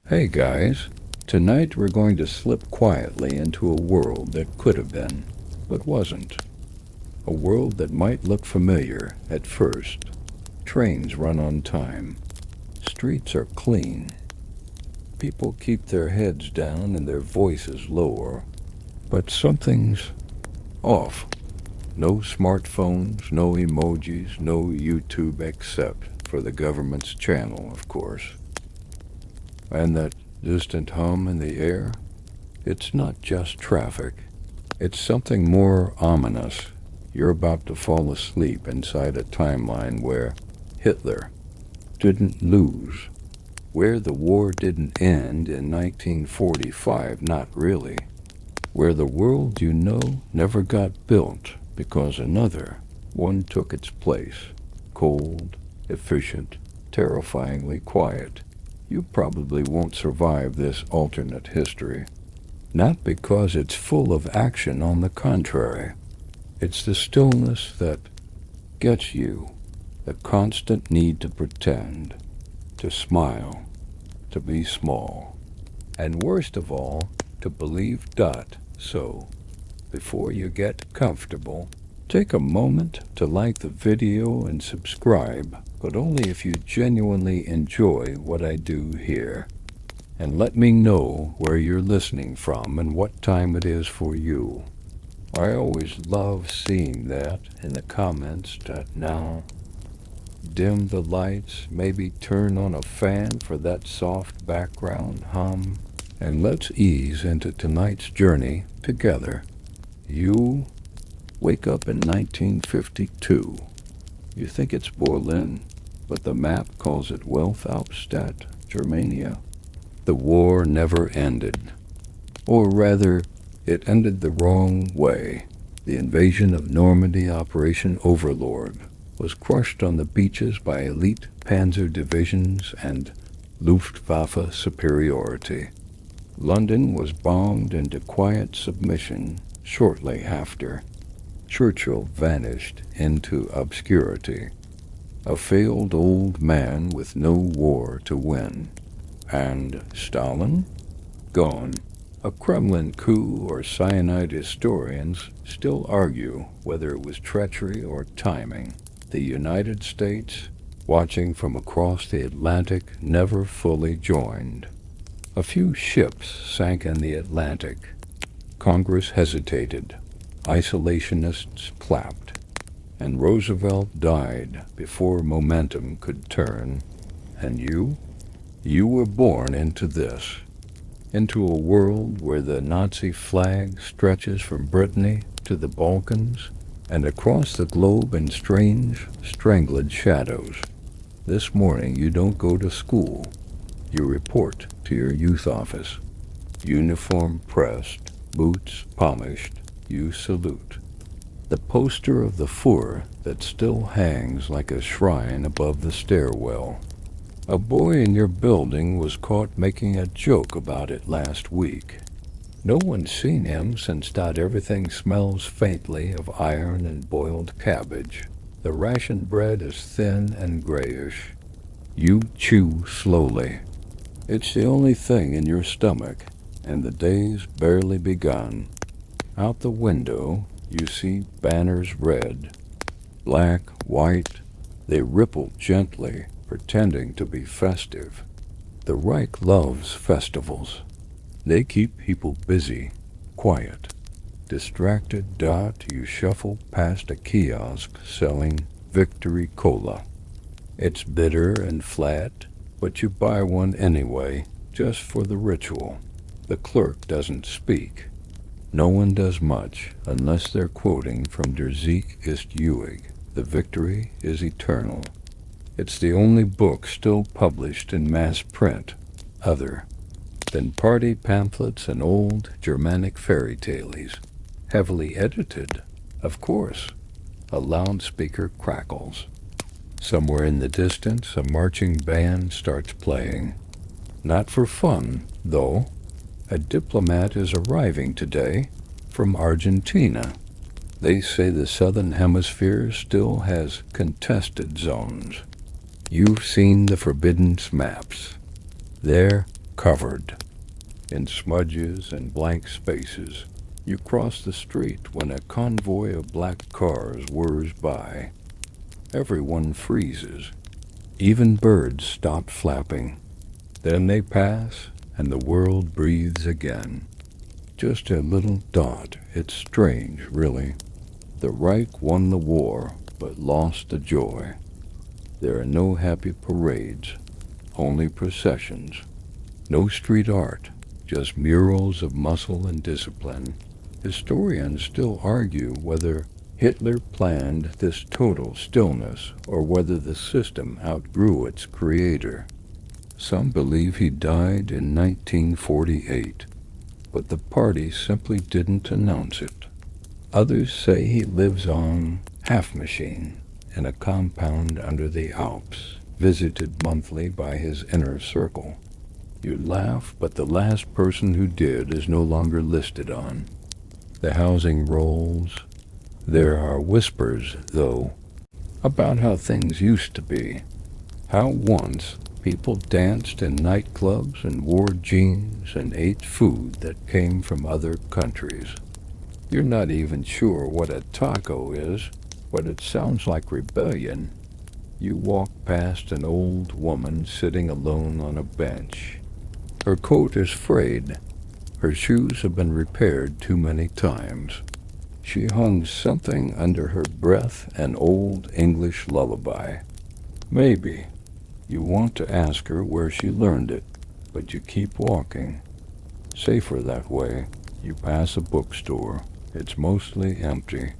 Hey guys, tonight we're going to slip quietly into a world that could have been, but wasn't. A world that might look familiar at first. Trains run on time. Streets are clean. People keep their heads down and their voices lower. But something's off. No smartphones, no emojis, no YouTube except for the government's channel, of course. And that distant hum in the air, it's not just traffic. It's something more ominous. You're about to fall asleep inside a timeline where Hitler didn't lose, where the war didn't end in 1945, not really, where the world you know never got built because another one took its place, cold, efficient, terrifyingly quiet. You probably won't survive this alternate history. Not because it's full of action, on the contrary. It's the stillness that gets you, the constant need to pretend, to smile, to be small, and worst of all, to believe. So, before you get comfortable, take a moment to like the video and subscribe, but only if you genuinely enjoy what I do here. And let me know where you're listening from and what time it is for you. I always love seeing that in the comments. Now, dim the lights, maybe turn on a fan for that soft background hum, and let's ease into tonight's journey together. You wake up in 1952. You think it's Berlin, but the map calls it Welthauptstadt, Germania. The war never ended. Or rather, it ended the wrong way. The invasion of Normandy, Operation Overlord, was crushed on the beaches by elite panzer divisions and Luftwaffe superiority. London was bombed into quiet submission shortly after. Churchill vanished into obscurity, a failed old man with no war to win. And Stalin? Gone. A Kremlin coup or cyanide historians still argue whether it was treachery or timing. The United States, watching from across the Atlantic, never fully joined. A few ships sank in the Atlantic. Congress hesitated. Isolationists clapped. And Roosevelt died before momentum could turn. And you? You were born into this. Into a world where the Nazi flag stretches from Brittany to the Balkans and across the globe in strange, strangled shadows. This morning you don't go to school. You report to your youth office. Uniform pressed, boots polished, you salute. The poster of the Fuhrer that still hangs like a shrine above the stairwell. A boy in your building was caught making a joke about it last week. No one's seen him since everything smells faintly of iron and boiled cabbage. The ration bread is thin and grayish. You chew slowly. It's the only thing in your stomach, and the day's barely begun. Out the window, you see banners red, black, white. They ripple gently, pretending to be festive. The Reich loves festivals. They keep people busy, quiet, distracted. You shuffle past a kiosk selling Victory Cola. It's bitter and flat, but you buy one anyway, just for the ritual. The clerk doesn't speak. No one does much unless they're quoting from Der Sieg ist ewig. The victory is eternal. It's the only book still published in mass print, other than party pamphlets and old Germanic fairy tales. Heavily edited, of course. A loudspeaker crackles. Somewhere in the distance, a marching band starts playing. Not for fun, though. A diplomat is arriving today from Argentina. They say the southern hemisphere still has contested zones. You've seen the forbidden maps. There, covered in smudges and blank spaces. You cross the street when a convoy of black cars whirs by. Everyone freezes. Even birds stop flapping. Then they pass, and the world breathes again. Just a little dot. It's strange, really. The Reich won the war, but lost the joy. There are no happy parades, only processions. No street art, just murals of muscle and discipline. Historians still argue whether Hitler planned this total stillness or whether the system outgrew its creator. Some believe he died in 1948, but the party simply didn't announce it. Others say he lives on half-machine in a compound under the Alps, visited monthly by his inner circle. You laugh, but the last person who did is no longer listed on the housing rolls. There are whispers, though, about how things used to be. How once people danced in nightclubs and wore jeans and ate food that came from other countries. You're not even sure what a taco is, but it sounds like rebellion. You walk past an old woman sitting alone on a bench. Her coat is frayed. Her shoes have been repaired too many times. She hums something under her breath, an old English lullaby. Maybe you want to ask her where she learned it, but you keep walking. Safer that way. You pass a bookstore. It's mostly empty.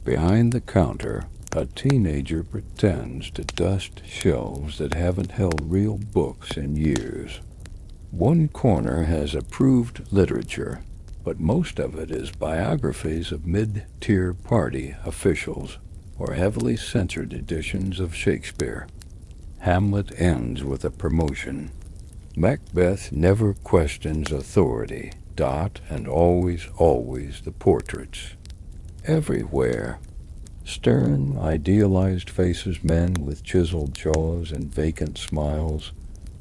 Behind the counter, a teenager pretends to dust shelves that haven't held real books in years. One corner has approved literature, but most of it is biographies of mid-tier party officials or heavily censored editions of Shakespeare. Hamlet ends with a promotion. Macbeth never questions authority. And always the portraits. Everywhere. Stern, idealized faces, men with chiseled jaws and vacant smiles,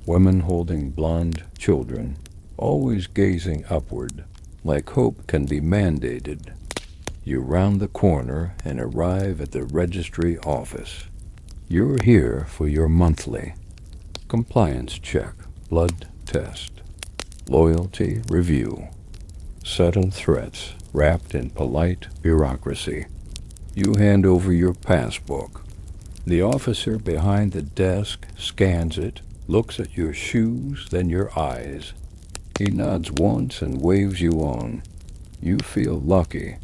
women holding blonde children, always gazing upward, like hope can be mandated. You round the corner and arrive at the registry office. You're here for your monthly compliance check, blood test, loyalty review, subtle threats wrapped in polite bureaucracy. You hand over your passbook. The officer behind the desk scans it, looks at your shoes, then your eyes. He nods once and waves you on. You feel lucky,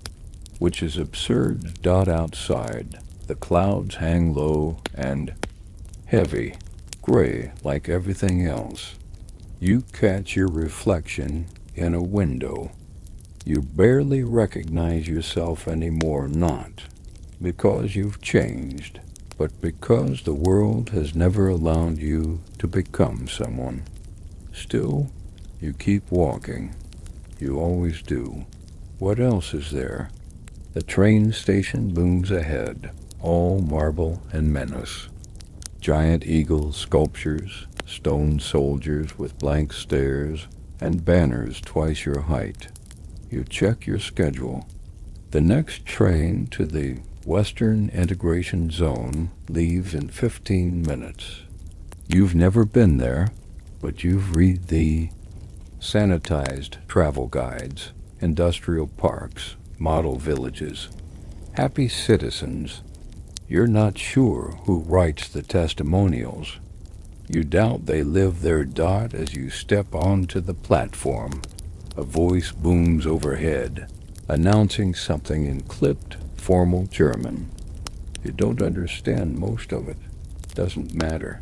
which is absurd. Outside, the clouds hang low and heavy, gray like everything else. You catch your reflection in a window. You barely recognize yourself anymore, not because you've changed, but because the world has never allowed you to become someone. Still, you keep walking. You always do. What else is there? The train station looms ahead, all marble and menace. Giant eagle sculptures, stone soldiers with blank stares, and banners twice your height. You check your schedule. The next train to the Western Integration Zone leaves in 15 minutes. You've never been there, but you've read the sanitized travel guides, industrial parks, model villages, happy citizens. You're not sure who writes the testimonials. You doubt they live their dot as you step onto the platform. A voice booms overhead, announcing something in clipped, formal German. You don't understand most of it. Doesn't matter.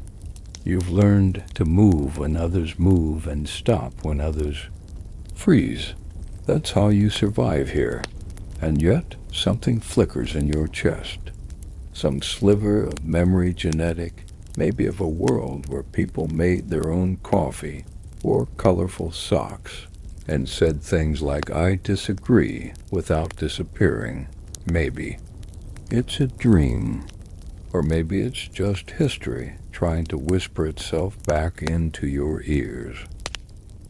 You've learned to move when others move and stop when others freeze. That's how you survive here. And yet, something flickers in your chest. Some sliver of memory genetic, maybe of a world where people made their own coffee, wore colorful socks, and said things like, "I disagree," without disappearing. Maybe. It's a dream. Or maybe it's just history trying to whisper itself back into your ears.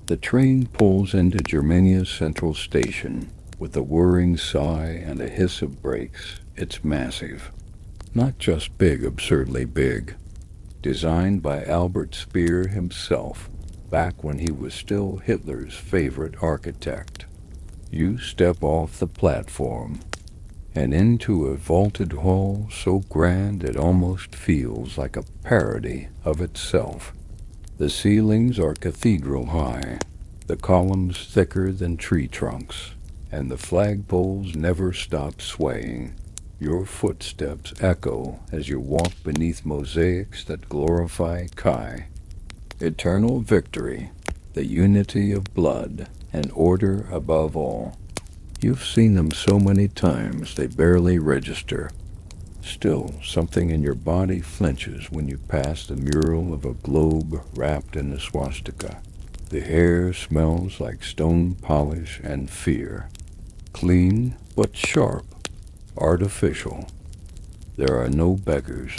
The train pulls into Germania's central station with a whirring sigh and a hiss of brakes. It's massive. Not just big, absurdly big. Designed by Albert Speer himself, back when he was still Hitler's favorite architect. You step off the platform and into a vaulted hall so grand it almost feels like a parody of itself. The ceilings are cathedral high, the columns thicker than tree trunks, and the flagpoles never stop swaying. Your footsteps echo as you walk beneath mosaics that glorify Kai. Eternal victory, the unity of blood, and order above all. You've seen them so many times they barely register. Still, something in your body flinches when you pass the mural of a globe wrapped in a swastika. The air smells like stone polish and fear. Clean but sharp, artificial. There are no beggars,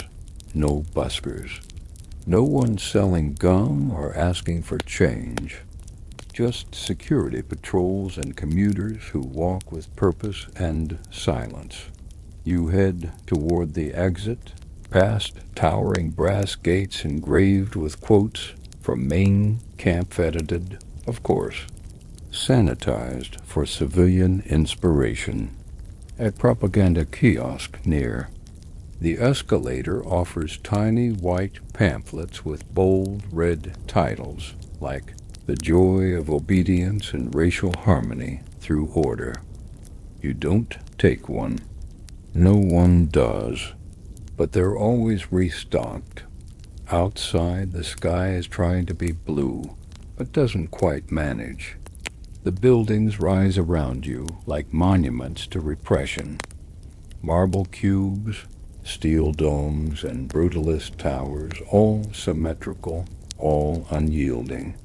no buskers. No one selling gum or asking for change. Just security patrols and commuters who walk with purpose and silence. You head toward the exit, past towering brass gates engraved with quotes from Maine, camp-edited, of course, sanitized for civilian inspiration. A propaganda kiosk near. The escalator offers tiny white pamphlets with bold red titles like The Joy of Obedience and Racial Harmony Through Order. You don't take one. No one does. But they're always restocked. Outside, the sky is trying to be blue, but doesn't quite manage. The buildings rise around you like monuments to repression. Marble cubes, steel domes, and brutalist towers, all symmetrical, all unyielding.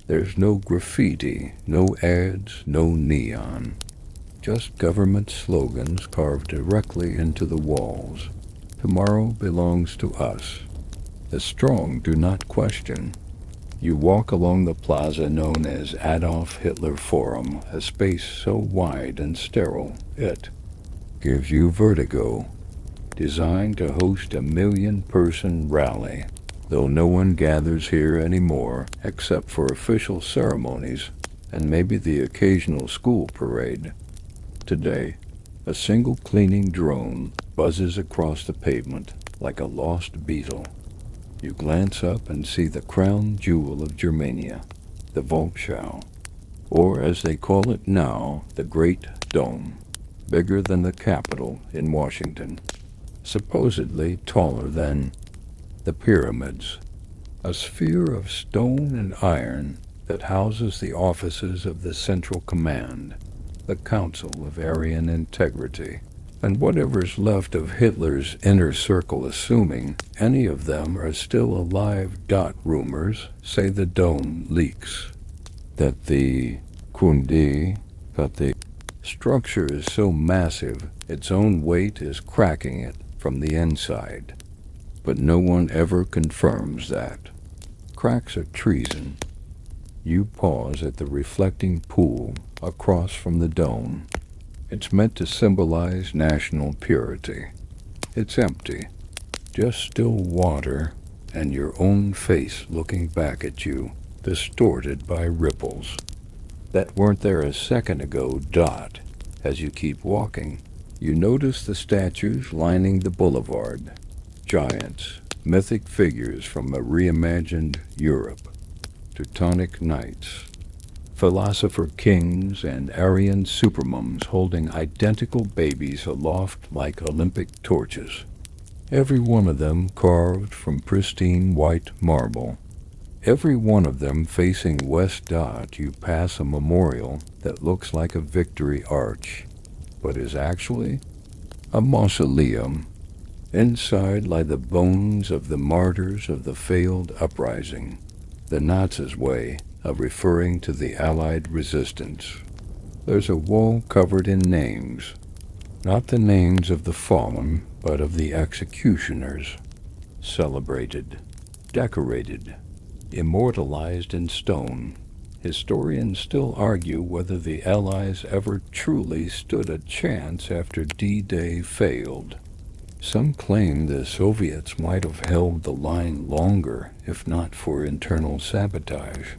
There's no graffiti, no ads, no neon. Just government slogans carved directly into the walls. Tomorrow belongs to us. The strong do not question. You walk along the plaza known as Adolf Hitler Forum, a space so wide and sterile it gives you vertigo. Designed to host a 1,000,000-person rally, though no one gathers here anymore except for official ceremonies and maybe the occasional school parade. Today, a single cleaning drone buzzes across the pavement like a lost beetle. You glance up and see the crown jewel of Germania, the Volksschau, or as they call it now, the Great Dome, bigger than the Capitol in Washington, supposedly taller than the pyramids, a sphere of stone and iron that houses the offices of the Central Command, the Council of Aryan Integrity, and whatever's left of Hitler's inner circle, assuming any of them are still alive. Rumors say the dome leaks, that the structure is so massive its own weight is cracking it from the inside. But no one ever confirms that. Cracks are treason. You pause at the reflecting pool across from the dome. It's meant to symbolize national purity. It's empty, just still water and your own face looking back at you, distorted by ripples that weren't there a second ago. As you keep walking, you notice the statues lining the boulevard. Giants, mythic figures from a reimagined Europe. Teutonic knights, philosopher kings, and Aryan supermums holding identical babies aloft like Olympic torches. Every one of them carved from pristine white marble. Every one of them facing west. You pass a memorial that looks like a victory arch, but is actually a mausoleum. Inside lie the bones of the martyrs of the failed uprising, the Nazis' way of referring to the Allied resistance. There's a wall covered in names, not the names of the fallen, but of the executioners, celebrated, decorated, immortalized in stone. Historians still argue whether the Allies ever truly stood a chance after D-Day failed. Some claim the Soviets might have held the line longer if not for internal sabotage.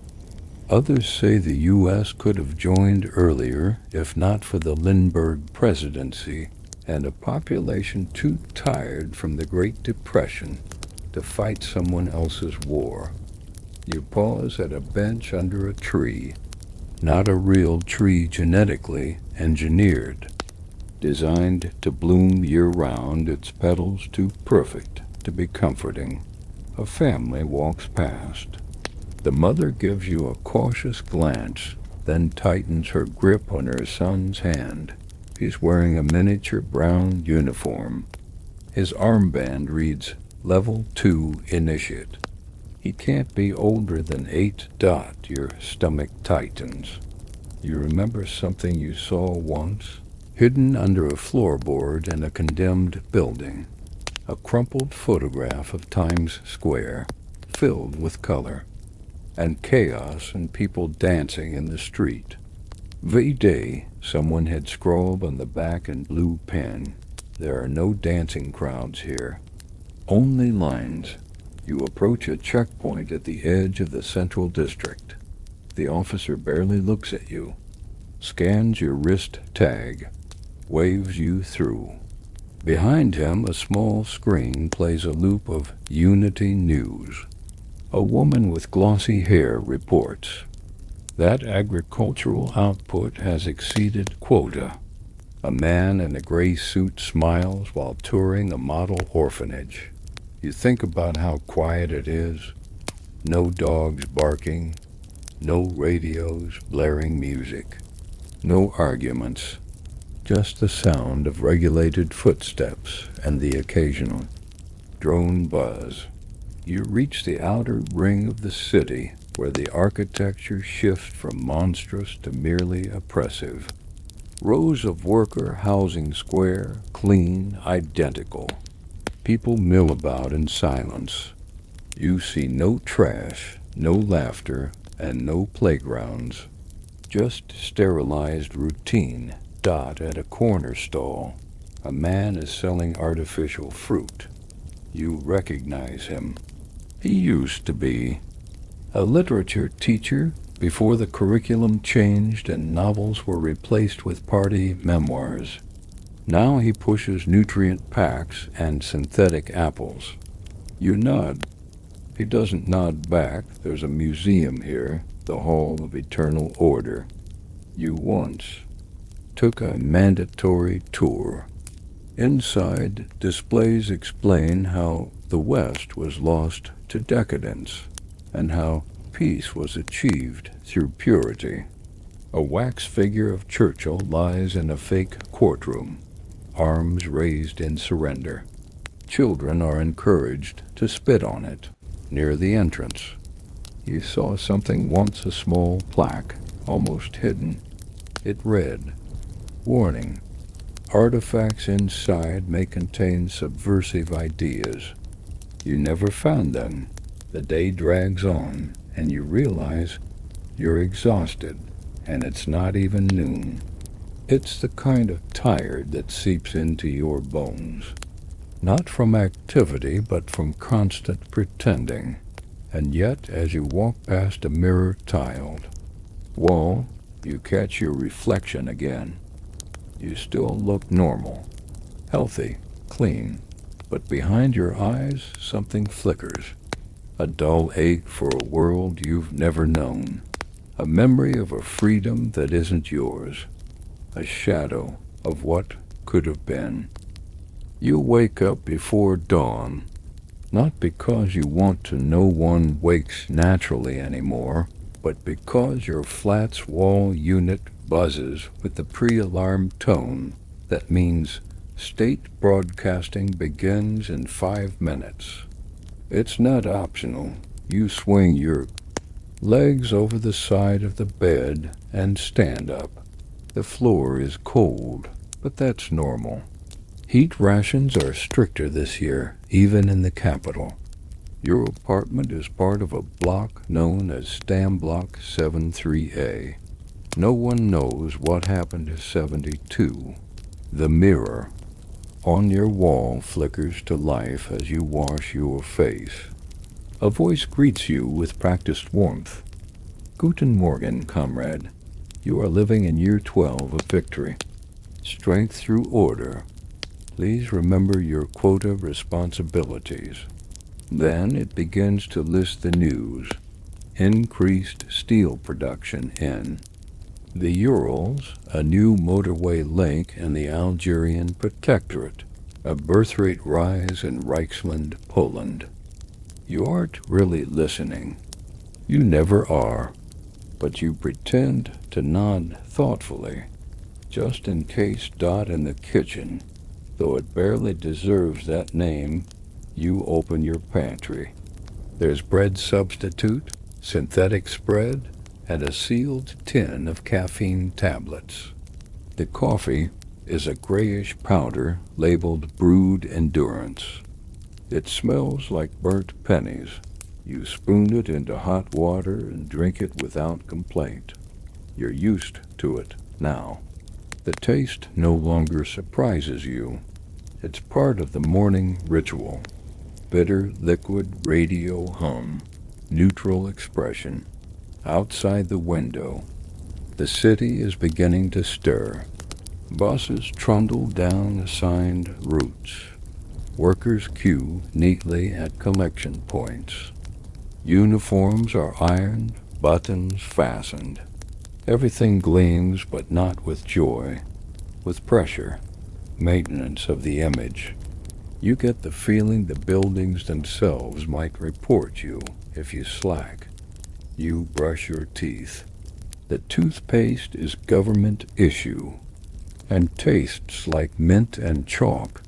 Others say the U.S. could have joined earlier if not for the Lindbergh presidency and a population too tired from the Great Depression to fight someone else's war. You pause at a bench under a tree, not a real tree genetically engineered, designed to bloom year-round, its petals too perfect to be comforting. A family walks past. The mother gives you a cautious glance, then tightens her grip on her son's hand. He's wearing a miniature brown uniform. His armband reads, Level 2 Initiate. He can't be older than 8. Your stomach tightens. You remember something you saw once? Hidden under a floorboard in a condemned building. A crumpled photograph of Times Square, filled with color, and chaos and people dancing in the street. V-Day, someone had scrawled on the back in blue pen. There are no dancing crowds here. Only lines. You approach a checkpoint at the edge of the Central District. The officer barely looks at you, scans your wrist tag, waves you through. Behind him, a small screen plays a loop of Unity News. A woman with glossy hair reports that agricultural output has exceeded quota. A man in a gray suit smiles while touring a model orphanage. You think about how quiet it is. No dogs barking, no radios blaring music, no arguments, just the sound of regulated footsteps and the occasional drone buzz. You reach the outer ring of the city where the architecture shifts from monstrous to merely oppressive. Rows of worker housing square, clean, identical. People mill about in silence. You see no trash, no laughter, and no playgrounds. Just sterilized routine. At a corner stall, a man is selling artificial fruit. You recognize him. He used to be a literature teacher before the curriculum changed and novels were replaced with party memoirs. Now he pushes nutrient packs and synthetic apples. You nod. He doesn't nod back. There's a museum here, the Hall of Eternal Order. You once took a mandatory tour. Inside, displays explain how the West was lost to decadence and how peace was achieved through purity. A wax figure of Churchill lies in a fake courtroom, arms raised in surrender. Children are encouraged to spit on it near the entrance. You saw something once, a small plaque, almost hidden. It read, Warning, artifacts inside may contain subversive ideas. You never found them. The day drags on, and you realize you're exhausted, and it's not even noon. It's the kind of tired that seeps into your bones. Not from activity, but from constant pretending. And yet, as you walk past a mirror-tiled wall, you catch your reflection again. You still look normal, healthy, clean, but behind your eyes something flickers. A dull ache for a world you've never known. A memory of a freedom that isn't yours. A shadow of what could have been. You wake up before dawn, not because you want to. No one wakes naturally anymore, but because your flat's wall unit buzzes with the pre-alarm tone that means state broadcasting begins in 5 minutes. It's not optional. You swing your legs over the side of the bed and stand up. The floor is cold, but that's normal. Heat rations are stricter this year, even in the capital. Your apartment is part of a block known as Stam Block 73A. No one knows what happened to 72. The mirror on your wall flickers to life as you wash your face. A voice greets you with practiced warmth. Guten Morgen, comrade. You are living in year 12 of victory. Strength through order. Please remember your quota responsibilities. Then it begins to list the news. Increased steel production in the Urals, a new motorway link in the Algerian Protectorate, a birth rate rise in Reichsland, Poland. You aren't really listening. You never are, but you pretend to nod thoughtfully, just in case Dot in the kitchen, though it barely deserves that name. You open your pantry. There's bread substitute, synthetic spread, and a sealed tin of caffeine tablets. The coffee is a grayish powder labeled Brewed Endurance. It smells like burnt pennies. You spoon it into hot water and drink it without complaint. You're used to it now. The taste no longer surprises you. It's part of the morning ritual. Bitter liquid radio hum, neutral expression. Outside the window, the city is beginning to stir. Buses trundle down assigned routes. Workers queue neatly at collection points. Uniforms are ironed, buttons fastened. Everything gleams, but not with joy, with pressure, maintenance of the image. You get the feeling the buildings themselves might report you if you slack. You brush your teeth. The toothpaste is government issue and tastes like mint and chalk.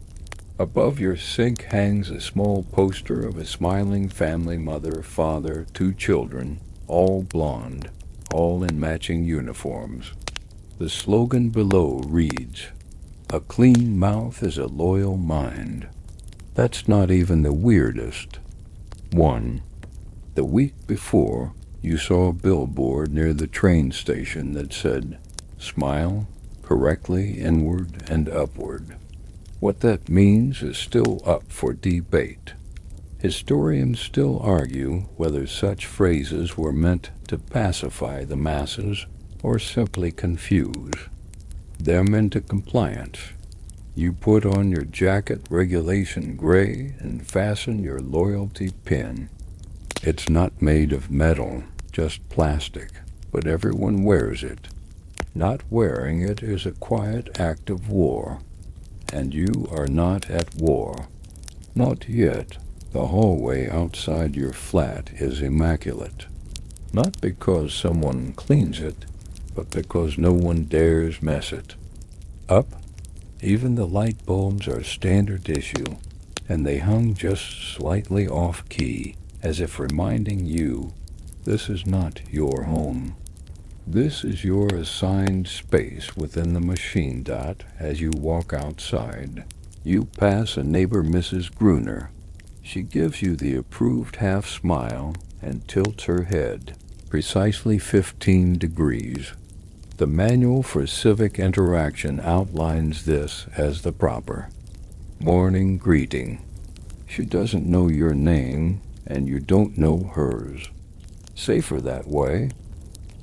Above your sink hangs a small poster of a smiling family, mother, father, 2 children, all blonde, all in matching uniforms. The slogan below reads, "A clean mouth is a loyal mind." That's not even the weirdest. 1. The week before, you saw a billboard near the train station that said, "Smile correctly inward and upward." What that means is still up for debate. Historians still argue whether such phrases were meant to pacify the masses or simply confuse them into compliance. You put on your jacket regulation gray and fasten your loyalty pin. It's not made of metal, just plastic, but everyone wears it. Not wearing it is a quiet act of war, and you are not at war. Not yet. The hallway outside your flat is immaculate. Not because someone cleans it, but because no one dares mess it. Up, even the light bulbs are standard issue, and they hung just slightly off-key, as if reminding you, this is not your home. This is your assigned space within the machine. As you walk outside, you pass a neighbor, Mrs. Gruner. She gives you the approved half-smile and tilts her head, precisely 15 degrees. The Manual for Civic Interaction outlines this as the proper morning greeting. She doesn't know your name, and you don't know hers. Safer that way.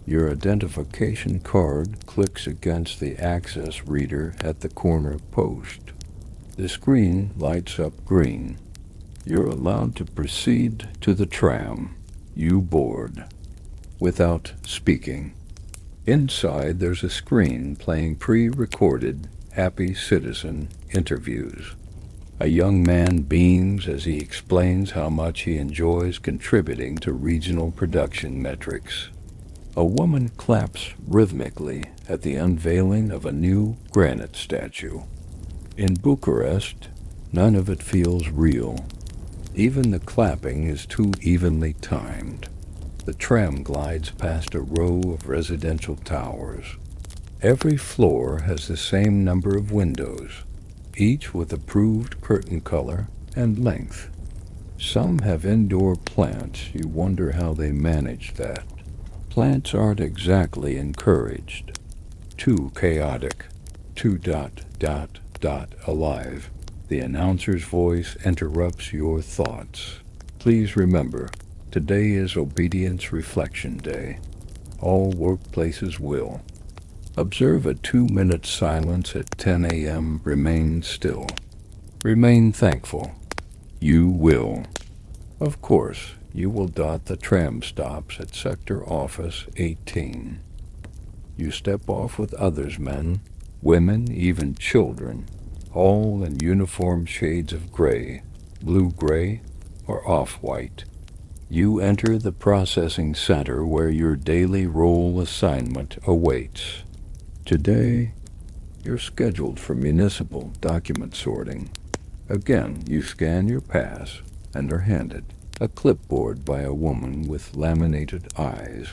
Your identification card clicks against the access reader at the corner post. The screen lights up green. You're allowed to proceed to the tram. You board without speaking. Inside, there's a screen playing pre-recorded Happy Citizen interviews. A young man beams as he explains how much he enjoys contributing to regional production metrics. A woman claps rhythmically at the unveiling of a new granite statue. In Bucharest, none of it feels real. Even the clapping is too evenly timed. The tram glides past a row of residential towers. Every floor has the same number of windows, each with approved curtain color and length. Some have indoor plants. You wonder how they manage that. Plants aren't exactly encouraged. Too chaotic. Too ... alive. The announcer's voice interrupts your thoughts. Please remember, today is Obedience Reflection Day. All workplaces will. Observe a 2-minute silence at 10 a.m. Remain still. Remain thankful. You will. Of course, you will dot the tram stops at Sector Office 18. You step off with others, men, women, even children, all in uniform shades of gray, blue-gray, or off-white. You enter the processing center where your daily role assignment awaits. Today, you're scheduled for municipal document sorting. Again, you scan your pass and are handed a clipboard by a woman with laminated eyes.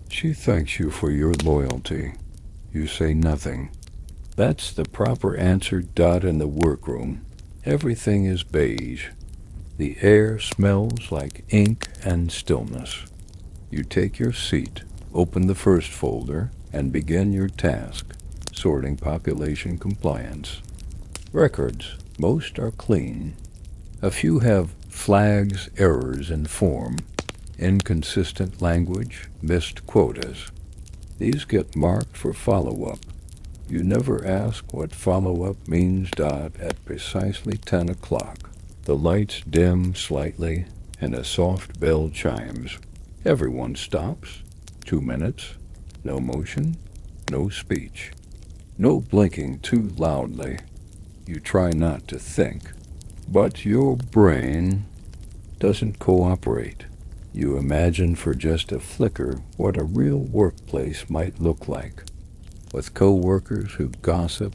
She thanks you for your loyalty. You say nothing. That's the proper answer. In the workroom. Everything is beige. The air smells like ink and stillness. You take your seat, open the first folder, and begin your task, sorting population compliance. Records, most are clean. A few have flags, errors in form, inconsistent language, missed quotas. These get marked for follow-up. You never ask what follow-up means. At precisely 10 o'clock. The lights dim slightly, and a soft bell chimes. Everyone stops. 2 minutes. No motion. No speech. No blinking too loudly. You try not to think. But your brain doesn't cooperate. You imagine for just a flicker what a real workplace might look like. With co-workers who gossip,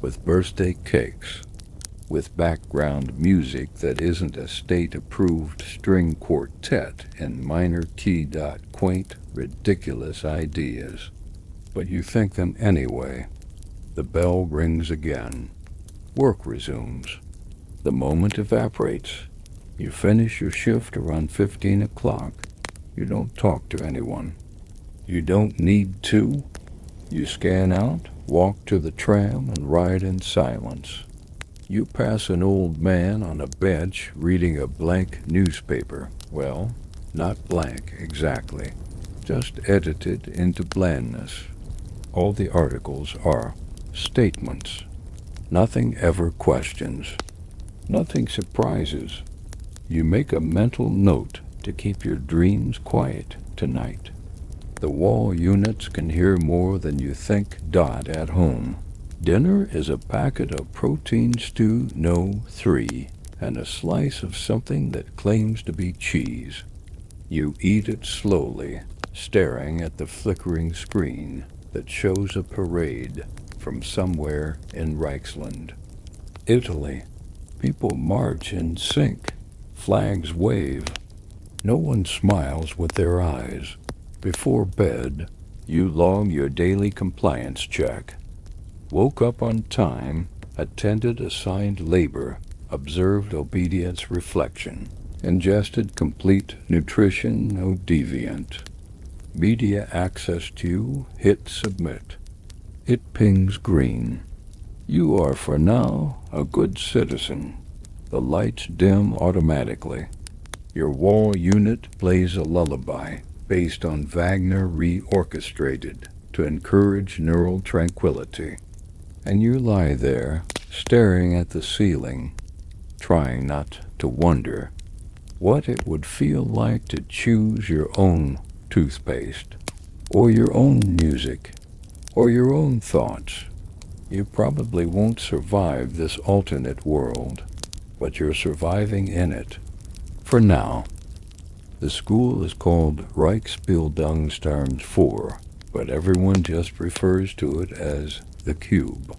with birthday cakes, with background music that isn't a state-approved string quartet in minor key. Quaint, ridiculous ideas. But you think them anyway. The bell rings again. Work resumes. The moment evaporates. You finish your shift around 15 o'clock. You don't talk to anyone. You don't need to. You scan out, walk to the tram, and ride in silence. You pass an old man on a bench reading a blank newspaper. Well, not blank exactly, just edited into blandness. All the articles are statements. Nothing ever questions. Nothing surprises. You make a mental note to keep your dreams quiet tonight. The wall units can hear more than you think. At home. Dinner is a packet of protein stew, no 3, and a slice of something that claims to be cheese. You eat it slowly, staring at the flickering screen that shows a parade from somewhere in Reichsland. Italy. People march in sync. Flags wave. No one smiles with their eyes. Before bed, you log your daily compliance check. Woke up on time, attended assigned labor, observed obedience reflection, ingested complete nutrition, no deviant. Media access to you, hit submit. It pings green. You are for now a good citizen. The lights dim automatically. Your wall unit plays a lullaby based on Wagner reorchestrated to encourage neural tranquility. And you lie there, staring at the ceiling, trying not to wonder what it would feel like to choose your own toothpaste, or your own music, or your own thoughts. You probably won't survive this alternate world, but you're surviving in it. For now. The school is called Reichsbildungsturm 4, but everyone just refers to it as the Cube,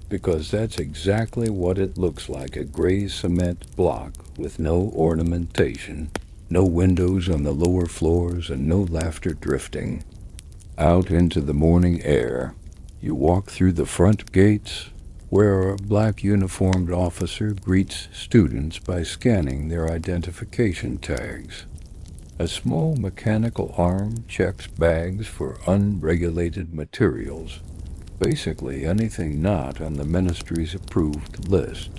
because that's exactly what it looks like, a gray cement block with no ornamentation, no windows on the lower floors, and no laughter drifting. Out into the morning air, you walk through the front gates, where a black uniformed officer greets students by scanning their identification tags. A small mechanical arm checks bags for unregulated materials, basically anything not on the ministry's approved list.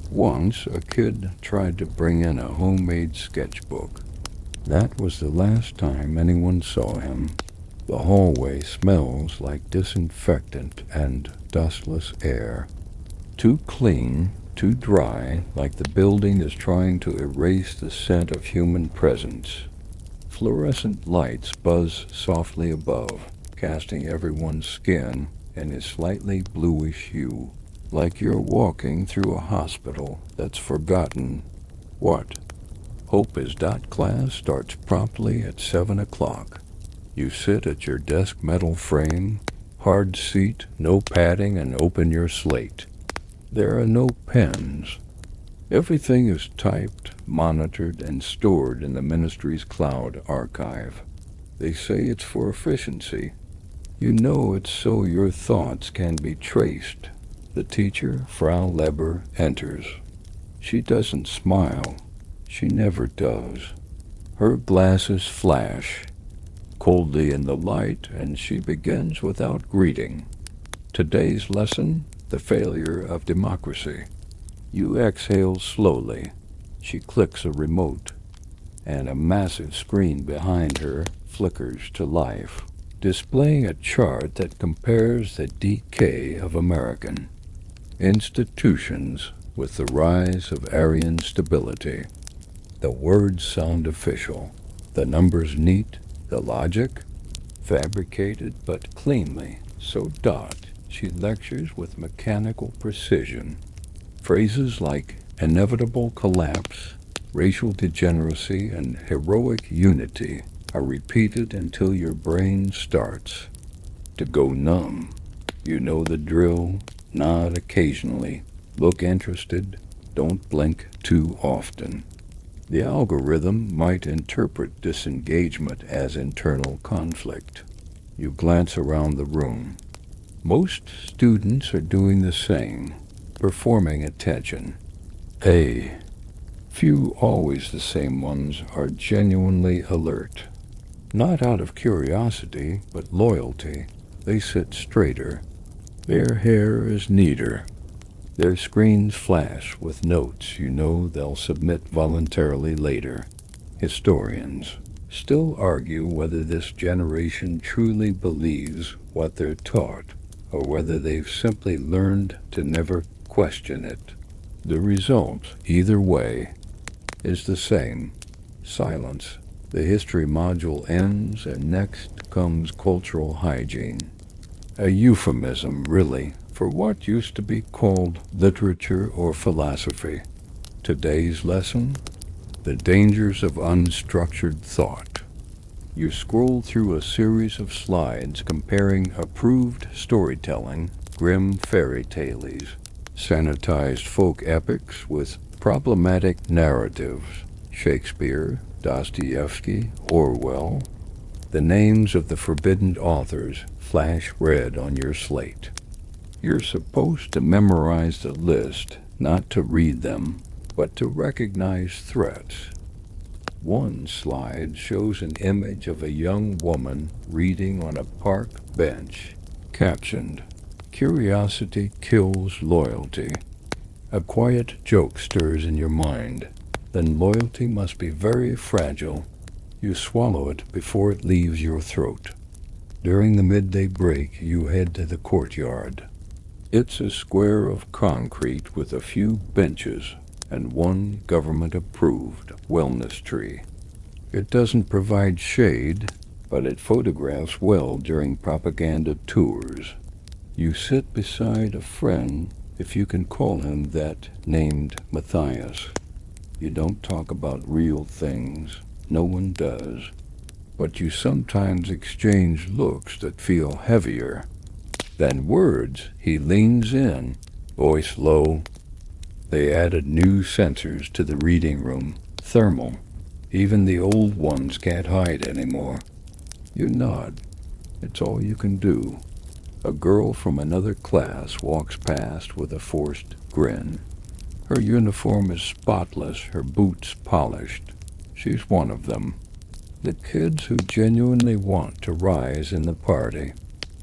Once, a kid tried to bring in a homemade sketchbook. That was the last time anyone saw him. The hallway smells like disinfectant and dustless air. Too clean, too dry, like the building is trying to erase the scent of human presence. Fluorescent lights buzz softly above, casting everyone's skin in a slightly bluish hue, like you're walking through a hospital that's forgotten. What? Hope is Dot class starts promptly at 7 o'clock. You sit at your desk metal frame, hard seat, no padding, and open your slate. There are no pens. Everything is typed, monitored, and stored in the ministry's cloud archive. They say it's for efficiency. You know it's so your thoughts can be traced. The teacher, Frau Leber, enters. She doesn't smile. She never does. Her glasses flash coldly in the light, and she begins without greeting. Today's lesson, the failure of democracy. You exhale slowly. She clicks a remote, and a massive screen behind her flickers to life, displaying a chart that compares the decay of American institutions with the rise of Aryan stability. The words sound official, the numbers neat, the logic fabricated but cleanly. So Dot, she lectures with mechanical precision. Phrases like inevitable collapse, racial degeneracy, and heroic unity are repeated until your brain starts to go numb. You know the drill. Nod occasionally. Look interested. Don't blink too often. The algorithm might interpret disengagement as internal conflict. You glance around the room. Most students are doing the same, performing attention. Few, always the same ones, are genuinely alert. Not out of curiosity, but loyalty. They sit straighter. Their hair is neater. Their screens flash with notes you know they'll submit voluntarily later. Historians still argue whether this generation truly believes what they're taught, or whether they've simply learned to never question it. The result, either way, is the same. Silence. The history module ends, and next comes cultural hygiene. A euphemism, really, for what used to be called literature or philosophy. Today's lesson, the dangers of unstructured thought. You scroll through a series of slides comparing approved storytelling, grim fairy tales, sanitized folk epics with problematic narratives, Shakespeare, Dostoevsky, Orwell. The names of the forbidden authors flash red on your slate. You're supposed to memorize the list, not to read them, but to recognize threats. One slide shows an image of a young woman reading on a park bench, captioned, "Curiosity kills loyalty." A quiet joke stirs in your mind. Then loyalty must be very fragile. You swallow it before it leaves your throat. During the midday break, you head to the courtyard. It's a square of concrete with a few benches and one government-approved wellness tree. It doesn't provide shade, but it photographs well during propaganda tours. You sit beside a friend, if you can call him that, named Matthias. You don't talk about real things. No one does. But you sometimes exchange looks that feel heavier than words. He leans in, voice low. They added new sensors to the reading room, thermal. Even the old ones can't hide anymore. You nod. It's all you can do. A girl from another class walks past with a forced grin. Her uniform is spotless, her boots polished. She's one of them. The kids who genuinely want to rise in the party.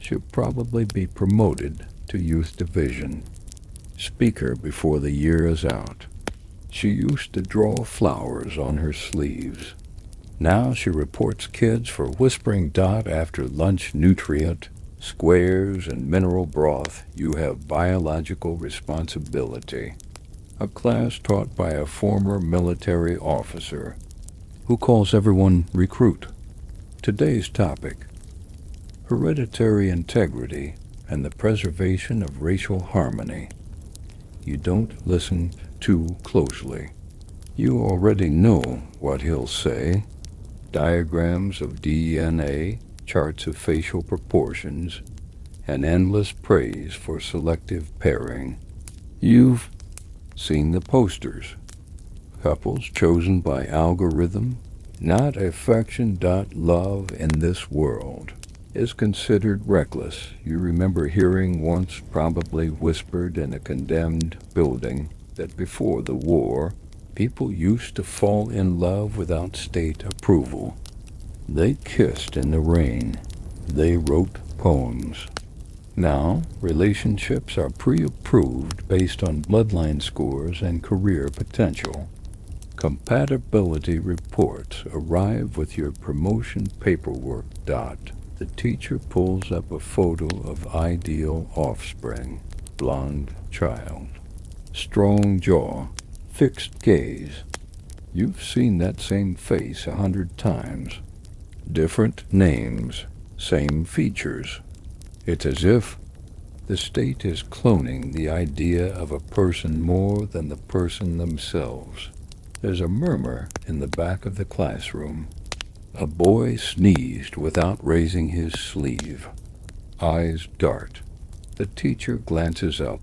She'll probably be promoted to youth division. Speaker before the year is out. She used to draw flowers on her sleeves. Now she reports kids for whispering dot after lunch nutrient, squares, and mineral broth. You have biological responsibility. A class taught by a former military officer who calls everyone recruit. Today's topic: hereditary integrity and the preservation of racial harmony. You don't listen too closely. You already know what he'll say. Diagrams of DNA, charts of facial proportions, and endless praise for selective pairing. You've seen the posters. Couples chosen by algorithm. Not affection. Love in this world is considered reckless. You remember hearing once, probably whispered in a condemned building, that before the war, people used to fall in love without state approval. They kissed in the rain. They wrote poems. Now, relationships are pre-approved based on bloodline scores and career potential. Compatibility reports arrive with your promotion paperwork. The teacher pulls up a photo of ideal offspring. Blonde child. Strong jaw. Fixed gaze. You've seen that same face 100 times. Different names. Same features. It's as if the state is cloning the idea of a person more than the person themselves. There's a murmur in the back of the classroom. A boy sneezed without raising his sleeve. Eyes dart. The teacher glances up.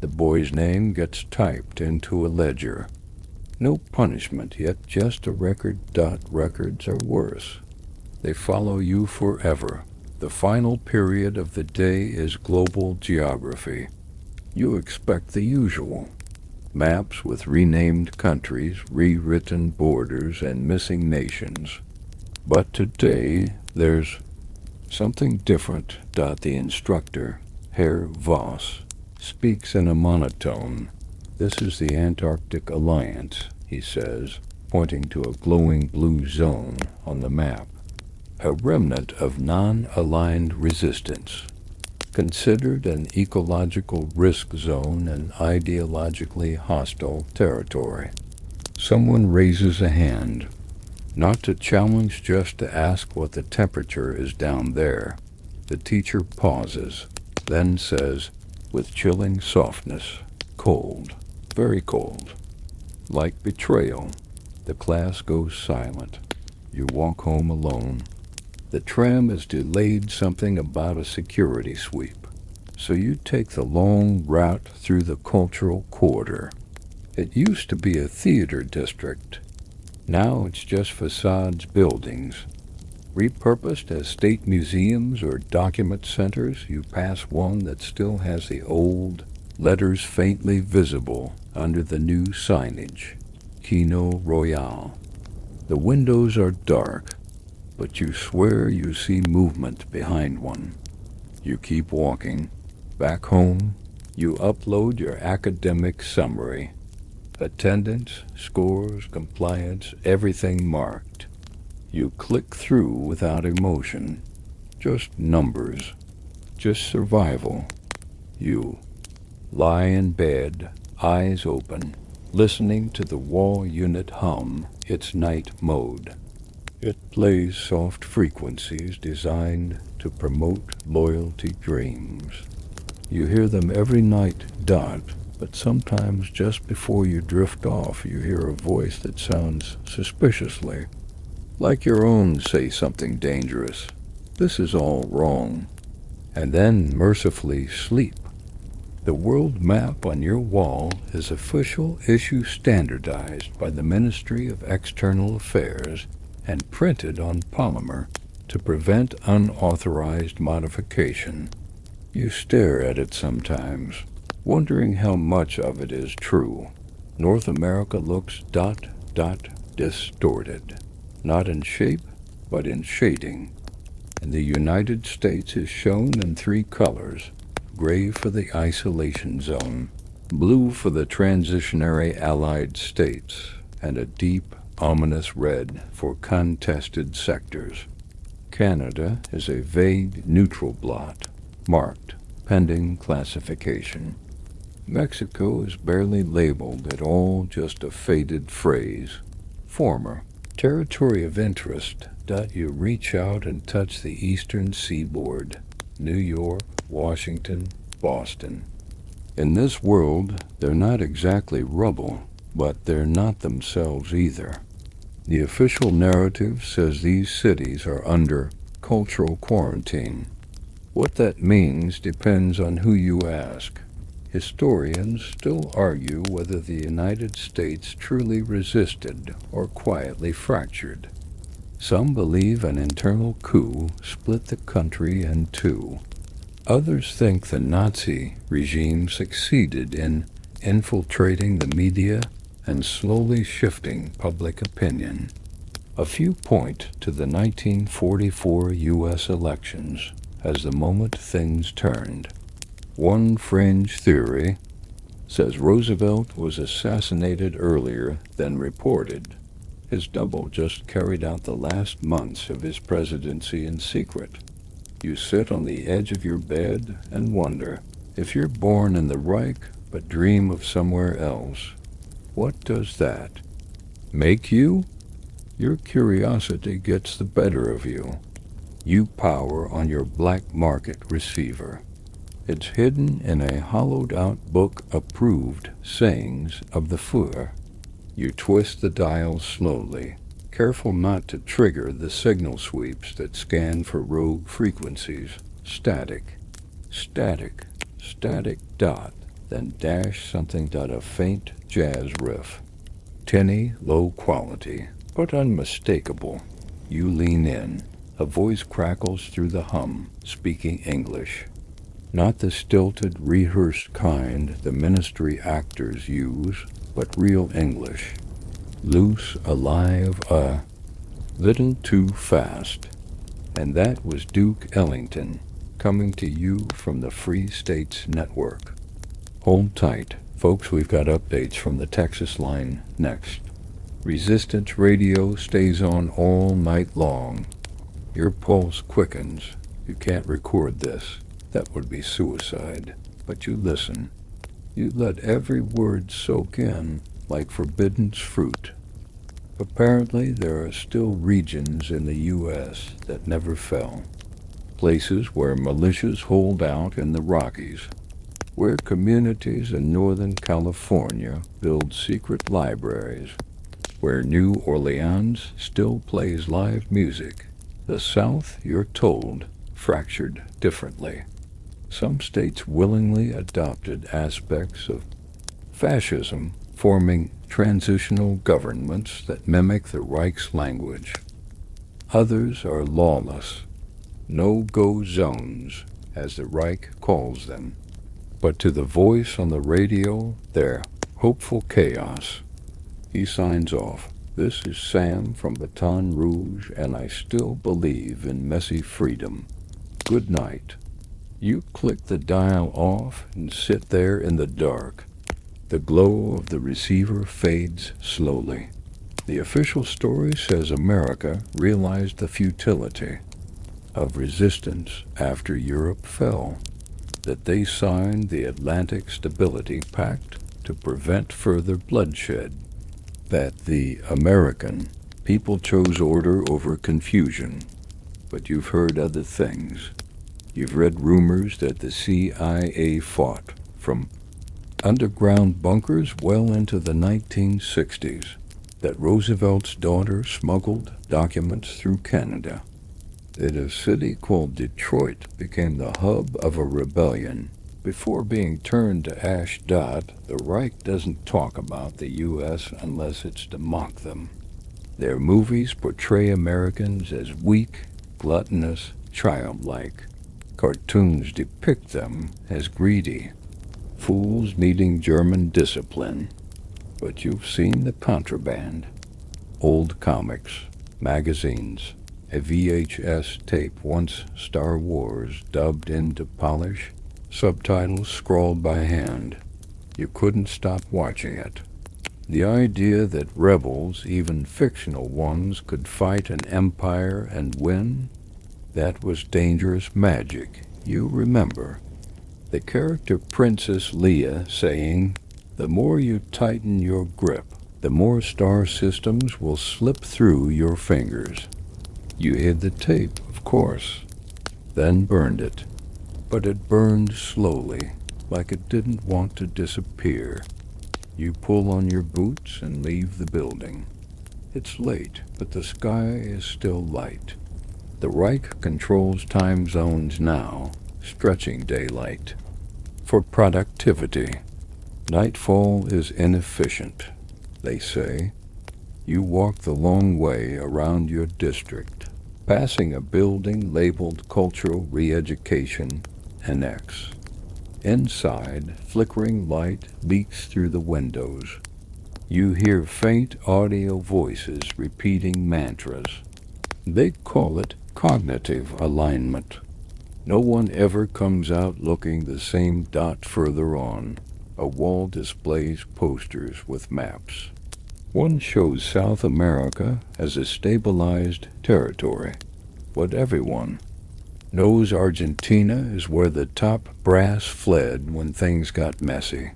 The boy's name gets typed into a ledger. No punishment, yet just a record. Records are worse. They follow you forever. The final period of the day is global geography. You expect the usual. Maps with renamed countries, rewritten borders, and missing nations. But today, there's something different. The instructor, Herr Voss, speaks in a monotone. This is the Antarctic Alliance, he says, pointing to a glowing blue zone on the map. A remnant of non-aligned resistance. Considered an ecological risk zone and ideologically hostile territory. Someone raises a hand. Not to challenge, just to ask what the temperature is down there. The teacher pauses, then says, with chilling softness, cold, very cold. Like betrayal, the class goes silent. You walk home alone. The tram is delayed, something about a security sweep. So you take the long route through the cultural quarter. It used to be a theater district. Now it's just facades, buildings. Repurposed as state museums or document centers, you pass one that still has the old letters faintly visible under the new signage. Kino Royale. The windows are dark, but you swear you see movement behind one. You keep walking. Back home, you upload your academic summary. Attendance, scores, compliance, everything marked. You click through without emotion. Just numbers. Just survival. You lie in bed, eyes open, listening to the wall unit hum its night mode. It plays soft frequencies designed to promote loyalty dreams. You hear them every night, but sometimes just before you drift off, you hear a voice that sounds suspiciously like your own. Say something dangerous. This is all wrong. And then mercifully sleep. The world map on your wall is official issue standardized by the Ministry of External Affairs and printed on polymer to prevent unauthorized modification. You stare at it sometimes, wondering how much of it is true. North America looks distorted, not in shape, but in shading. And the United States is shown in three colors: gray for the isolation zone, blue for the transitionary Allied states, and a deep, ominous red for contested sectors. Canada is a vague neutral blot, marked pending classification. Mexico is barely labeled at all, just a faded phrase. Former territory of interest. You reach out and touch the eastern seaboard, New York, Washington, Boston. In this world, they're not exactly rubble, but they're not themselves either. The official narrative says these cities are under cultural quarantine. What that means depends on who you ask. Historians still argue whether the United States truly resisted or quietly fractured. Some believe an internal coup split the country in two. Others think the Nazi regime succeeded in infiltrating the media and slowly shifting public opinion. A few point to the 1944 U.S. elections as the moment things turned. One fringe theory says Roosevelt was assassinated earlier than reported. His double just carried out the last months of his presidency in secret. You sit on the edge of your bed and wonder, if you're born in the Reich but dream of somewhere else, what does that make you? Your curiosity gets the better of you. You power on your black market receiver. It's hidden in a hollowed-out book approved sayings of the Führer. You twist the dial slowly, careful not to trigger the signal sweeps that scan for rogue frequencies. Static, static, static dot, then dash something dot a faint jazz riff. Tinny, low quality, but unmistakable. You lean in. A voice crackles through the hum, speaking English. Not the stilted, rehearsed kind the ministry actors use, but real English. Loose, alive, little too fast. And that was Duke Ellington, coming to you from the Free States Network. Hold tight, folks, we've got updates from the Texas line next. Resistance Radio stays on all night long. Your pulse quickens. You can't record this. That would be suicide. But you listen. You let every word soak in like forbidden fruit. Apparently, there are still regions in the U.S. that never fell. Places where militias hold out in the Rockies. Where communities in Northern California build secret libraries. Where New Orleans still plays live music. The South, you're told, fractured differently. Some states willingly adopted aspects of fascism, forming transitional governments that mimic the Reich's language. Others are lawless, no-go zones, as the Reich calls them. But to the voice on the radio, they're hopeful chaos. He signs off. This is Sam from Baton Rouge, and I still believe in messy freedom. Good night. You click the dial off and sit there in the dark. The glow of the receiver fades slowly. The official story says America realized the futility of resistance after Europe fell, that they signed the Atlantic Stability Pact to prevent further bloodshed, that the American people chose order over confusion. But you've heard other things. You've read rumors that the CIA fought from underground bunkers well into the 1960s, that Roosevelt's daughter smuggled documents through Canada, that a city called Detroit became the hub of a rebellion. Before being turned to Ashdod, the Reich doesn't talk about the U.S. unless it's to mock them. Their movies portray Americans as weak, gluttonous, childlike. Cartoons depict them as greedy, fools needing German discipline. But you've seen the contraband. Old comics, magazines, a VHS tape once Star Wars dubbed into polish, subtitles scrawled by hand. You couldn't stop watching it. The idea that rebels, even fictional ones, could fight an empire and win, that was dangerous magic, you remember. The character Princess Leia saying, "The more you tighten your grip, the more star systems will slip through your fingers." You hid the tape, of course, then burned it. But it burned slowly, like it didn't want to disappear. You pull on your boots and leave the building. It's late, but the sky is still light. The Reich controls time zones now, stretching daylight. For productivity, nightfall is inefficient, they say. You walk the long way around your district, passing a building labeled Cultural Re-Education Annex. Inside, flickering light leaks through the windows. You hear faint audio voices repeating mantras. They call it cognitive alignment. No one ever comes out looking the same dot further on. A wall displays posters with maps. One shows South America as a stabilized territory, but everyone knows Argentina is where the top brass fled when things got messy.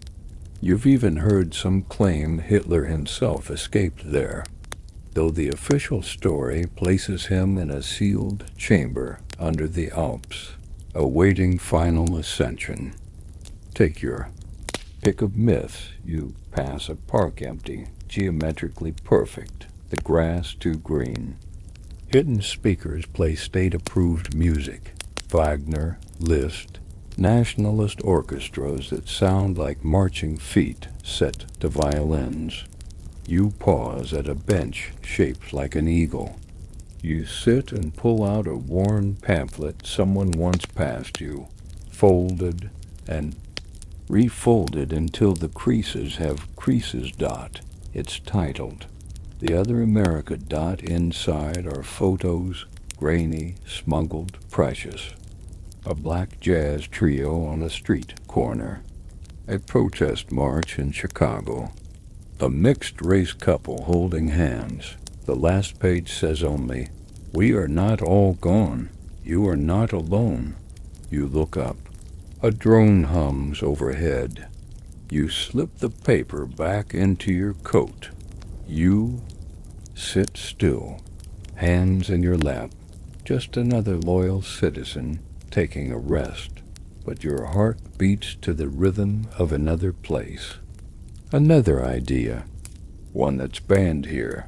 You've even heard some claim Hitler himself escaped there, though the official story places him in a sealed chamber under the Alps, awaiting final ascension. Take your pick of myths. You pass a park empty, geometrically perfect, the grass too green. Hidden speakers play state-approved music, Wagner, Liszt, nationalist orchestras that sound like marching feet set to violins. You pause at a bench shaped like an eagle. You sit and pull out a worn pamphlet someone once passed you, folded and refolded until the creases have creases dot. It's titled. The Other America dot inside are photos, grainy, smuggled, precious. A black jazz trio on a street corner. A protest march in Chicago. A mixed-race couple holding hands. The last page says only, "We are not all gone. You are not alone." You look up. A drone hums overhead. You slip the paper back into your coat. You sit still, hands in your lap, just another loyal citizen taking a rest, but your heart beats to the rhythm of another place. Another idea, one that's banned here,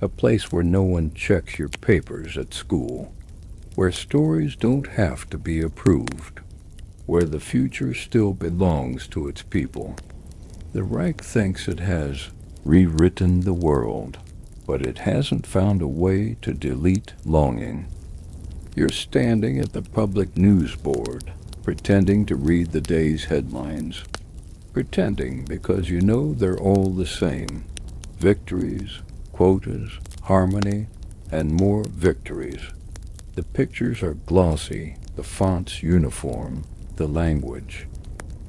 a place where no one checks your papers at school, where stories don't have to be approved, where the future still belongs to its people. The Reich thinks it has rewritten the world, but it hasn't found a way to delete longing. You're standing at the public news board, pretending to read the day's headlines. Pretending because you know they're all the same. Victories, quotas, harmony, and more victories. The pictures are glossy, the fonts uniform, the language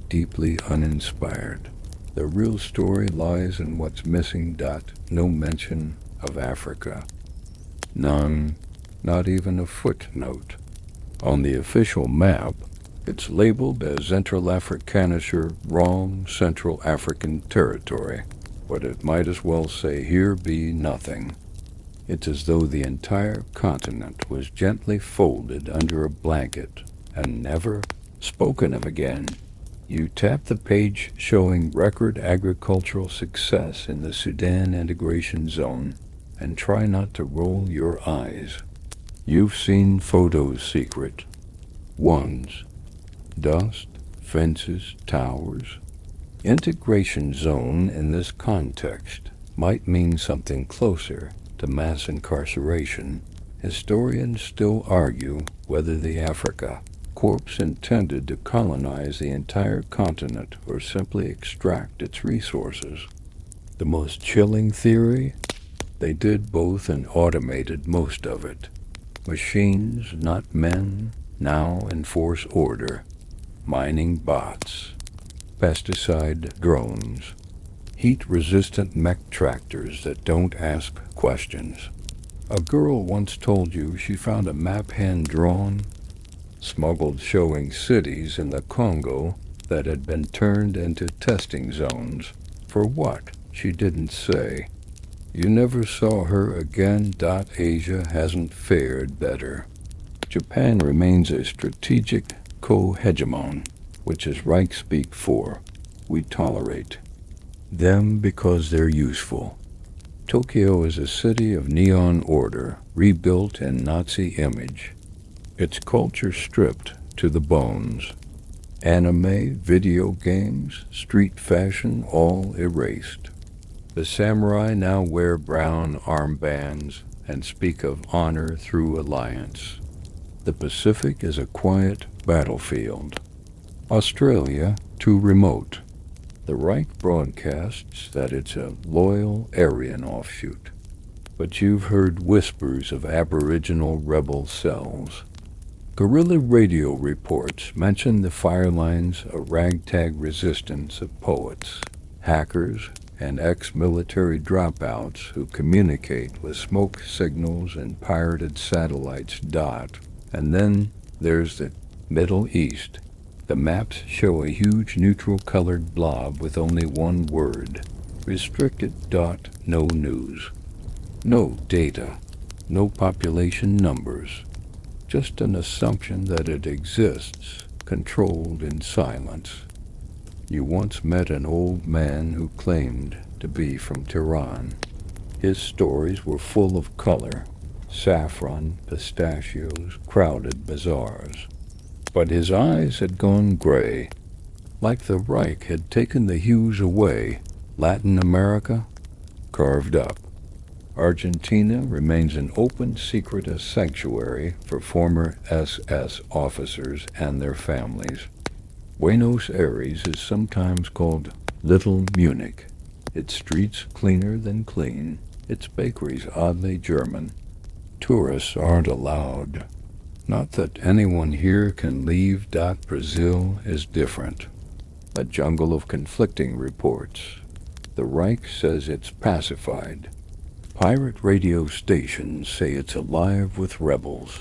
deeply uninspired. The real story lies in what's missing. No mention of Africa. None, not even a footnote. On the official map, it's labeled as Zentralafrikanischer Raum, Central African Territory, but it might as well say here be nothing. It's as though the entire continent was gently folded under a blanket and never spoken of again. You tap the page showing record agricultural success in the Sudan integration zone and try not to roll your eyes. You've seen photos secret ones. Dust, fences, towers. Integration zone in this context might mean something closer to mass incarceration. Historians still argue whether the Africa corpse intended to colonize the entire continent or simply extract its resources. The most chilling theory? They did both and automated most of it. Machines, not men, now enforce order. Mining bots, pesticide drones, heat-resistant mech tractors that don't ask questions. A girl once told you she found a map hand drawn, smuggled showing cities in the Congo that had been turned into testing zones. For what? She didn't say. You never saw her again. Asia hasn't fared better. Japan remains a strategic co-hegemon, which is Reich speak for. We tolerate them because they're useful. Tokyo is a city of neon order, rebuilt in Nazi image. Its culture stripped to the bones. Anime, video games, street fashion, all erased. The samurai now wear brown armbands and speak of honor through alliance. The Pacific is a quiet battlefield. Australia, too remote. The Reich broadcasts that it's a loyal Aryan offshoot. But you've heard whispers of Aboriginal rebel cells. Guerrilla radio reports mention the firelines, a ragtag resistance of poets, hackers, and ex-military dropouts who communicate with smoke signals and pirated satellites. And then there's the Middle East. The maps show a huge neutral-colored blob with only one word. Restricted. No news. No data. No population numbers. Just an assumption that it exists, controlled in silence. You once met an old man who claimed to be from Tehran. His stories were full of color, saffron, pistachios, crowded bazaars. But his eyes had gone gray, like the Reich had taken the hues away. Latin America, carved up. Argentina remains an open secret, a sanctuary for former SS officers and their families. Buenos Aires is sometimes called Little Munich. Its streets cleaner than clean, its bakeries oddly German. Tourists aren't allowed. Not that anyone here can leave. Brazil is different. A jungle of conflicting reports. The Reich says it's pacified. Pirate radio stations say it's alive with rebels.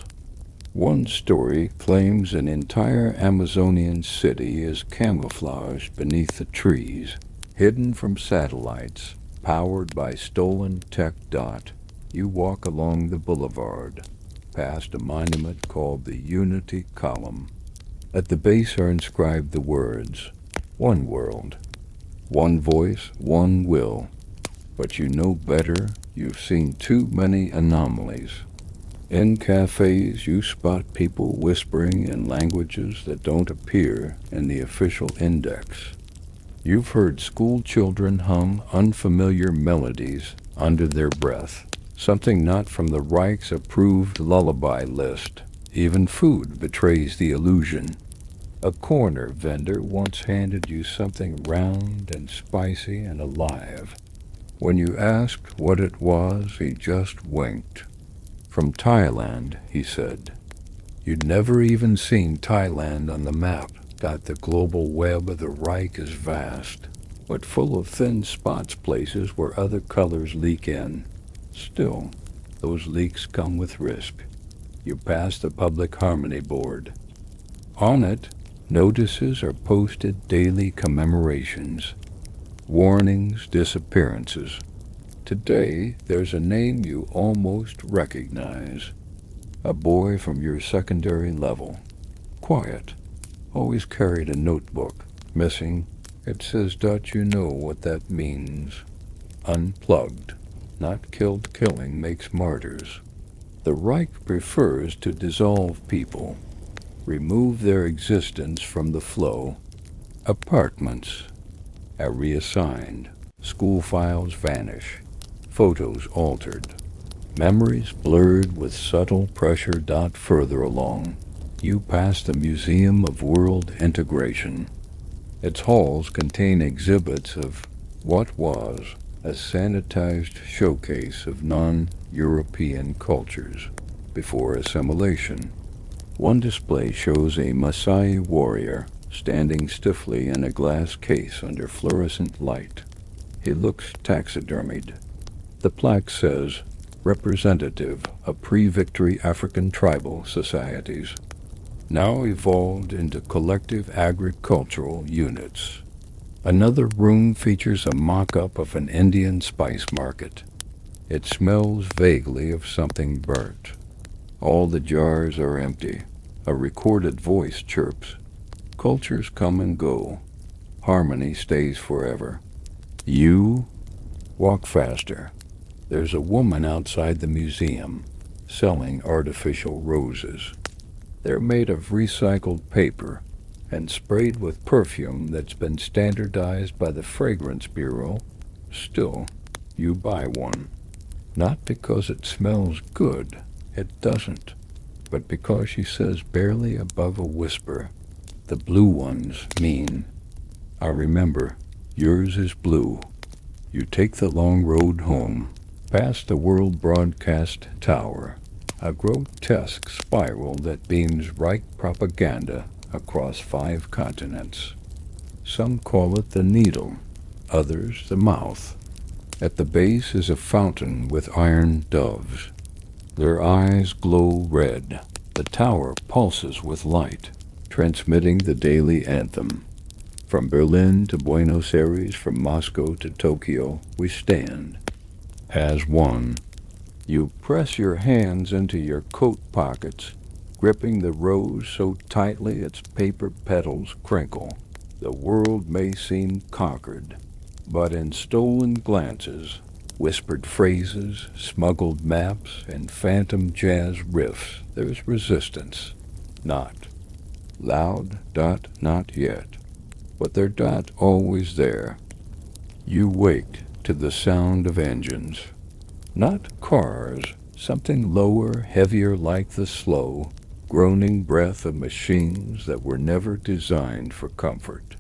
One story claims an entire Amazonian city is camouflaged beneath the trees, hidden from satellites, powered by stolen tech. You walk along the boulevard, past a monument called the Unity Column. At the base are inscribed the words, "One world, one voice, one will." But you know better. You've seen too many anomalies. In cafes, you spot people whispering in languages that don't appear in the official index. You've heard school children hum unfamiliar melodies under their breath, something not from the Reich's approved lullaby list. Even food betrays the illusion. A corner vendor once handed you something round and spicy and alive. When you asked what it was, he just winked. From Thailand, he said. You'd never even seen Thailand on the map. The global web of the Reich is vast, but full of thin spots, places where other colors leak in. Still, those leaks come with risk. You pass the Public Harmony Board. On it, notices are posted, daily commemorations, warnings, disappearances. Today, there's a name you almost recognize. A boy from your secondary level. Quiet. Always carried a notebook. Missing. It says, you know what that means. Unplugged. Not killed. Killing makes martyrs. The Reich prefers to dissolve people. Remove their existence from the flow. Apartments are reassigned. School files vanish. Photos altered. Memories blurred with subtle pressure. Further along. you pass the Museum of World Integration. Its halls contain exhibits of what was a sanitized showcase of non-European cultures before assimilation. One display shows a Maasai warrior standing stiffly in a glass case under fluorescent light. He looks taxidermied. The plaque says, representative of pre-victory African tribal societies, now evolved into collective agricultural units. Another room features a mock-up of an Indian spice market. It smells vaguely of something burnt. All the jars are empty. A recorded voice chirps. Cultures come and go. Harmony stays forever. You walk faster. There's a woman outside the museum selling artificial roses. They're made of recycled paper and sprayed with perfume that's been standardized by the Fragrance Bureau. Still, you buy one. Not because it smells good, it doesn't, but because she says barely above a whisper, the blue ones mean, I remember, yours is blue. You take the long road home, past the World Broadcast Tower, a grotesque spiral that beams Reich propaganda across 5 continents. Some call it the needle, others the mouth. At the base is a fountain with iron doves. Their eyes glow red. The tower pulses with light, transmitting the daily anthem. From Berlin to Buenos Aires, from Moscow to Tokyo, we stand as one. You press your hands into your coat pockets, gripping the rose so tightly its paper petals crinkle. The world may seem conquered, but in stolen glances, whispered phrases, smuggled maps, and phantom jazz riffs, there's resistance. Not loud, not yet, but they're not always there. You waked to the sound of engines. Not cars, something lower, heavier like the slow, groaning breath of machines that were never designed for comfort.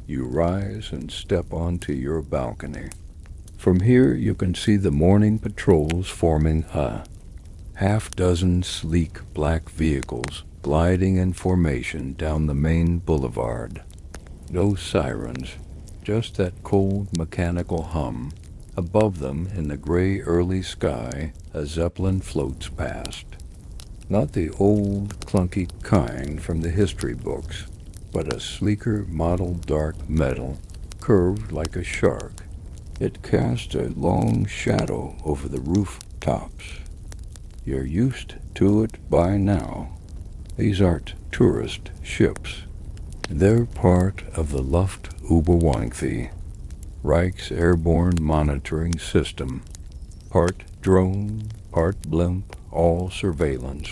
You rise and step onto your balcony. From here you can see the morning patrols forming a half-dozen sleek black vehicles gliding in formation down the main boulevard. No sirens, just that cold mechanical hum. Above them, in the gray early sky, a Zeppelin floats past. Not the old, clunky kind from the history books, but a sleeker mottled dark metal, curved like a shark. It casts a long shadow over the rooftops. You're used to it by now. These aren't tourist ships. They're part of the Luftüberwachung, Reich's airborne monitoring system. Part drone, part blimp, all surveillance.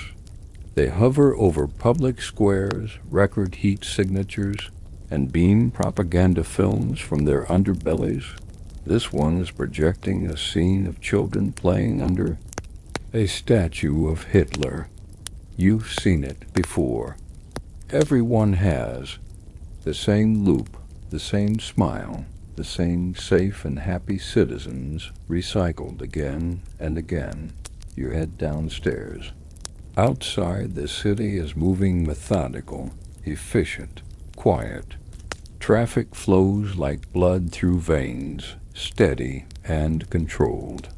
They hover over public squares, record heat signatures, and beam propaganda films from their underbellies. This one is projecting a scene of children playing under a statue of Hitler. You've seen it before. Everyone has. The same loop, the same smile, the same safe and happy citizens recycled again and again. You head downstairs. Outside, the city is moving methodical, efficient, quiet. Traffic flows like blood through veins, steady and controlled.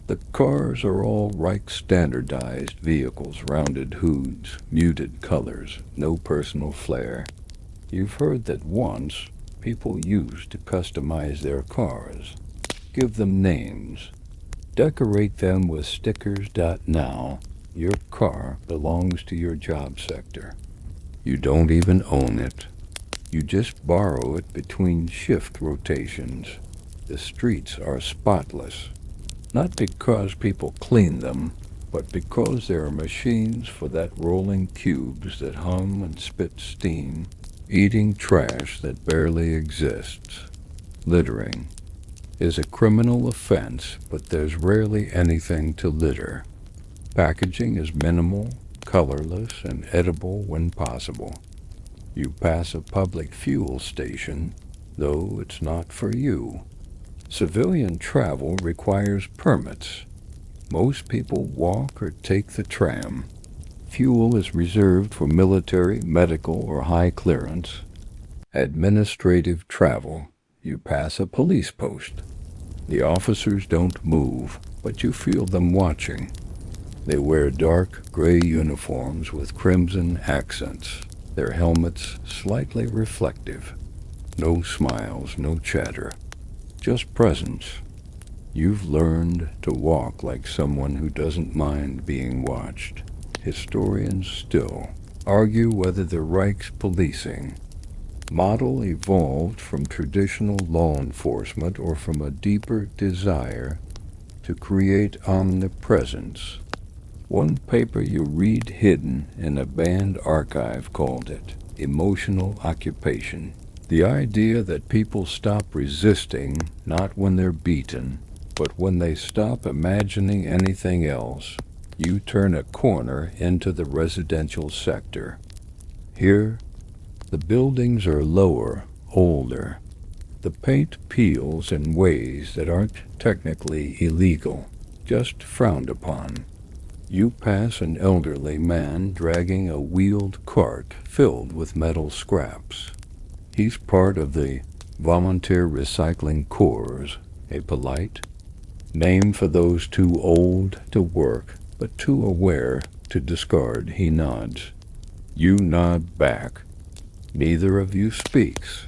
The cars are all Reich standardized vehicles, rounded hoods, muted colors, no personal flair. You've heard that once people used to customize their cars, give them names, decorate them with stickers. Now, your car belongs to your job sector. You don't even own it. You just borrow it between shift rotations. The streets are spotless, not because people clean them, but because there are machines for that rolling cubes that hum and spit steam, eating trash that barely exists. Littering is a criminal offense, but there's rarely anything to litter. Packaging is minimal, colorless and edible when possible. You pass a public fuel station, though it's not for you. Civilian travel requires permits. Most people walk or take the tram. Fuel is reserved for military, medical, or high clearance. Administrative travel. You pass a police post. The officers don't move, but you feel them watching. They wear dark gray uniforms with crimson accents, their helmets slightly reflective. No smiles, no chatter, just presence. You've learned to walk like someone who doesn't mind being watched. Historians still argue whether the Reich's policing model evolved from traditional law enforcement or from a deeper desire to create omnipresence. One paper you read hidden in a banned archive called it emotional occupation. The idea that people stop resisting not when they're beaten, but when they stop imagining anything else. You turn a corner into the residential sector. Here, the buildings are lower, older. The paint peels in ways that aren't technically illegal, just frowned upon. You pass an elderly man dragging a wheeled cart filled with metal scraps. He's part of the Volunteer Recycling Corps, a polite name for those too old to work but too aware to discard. He nods. You nod back. Neither of you speaks.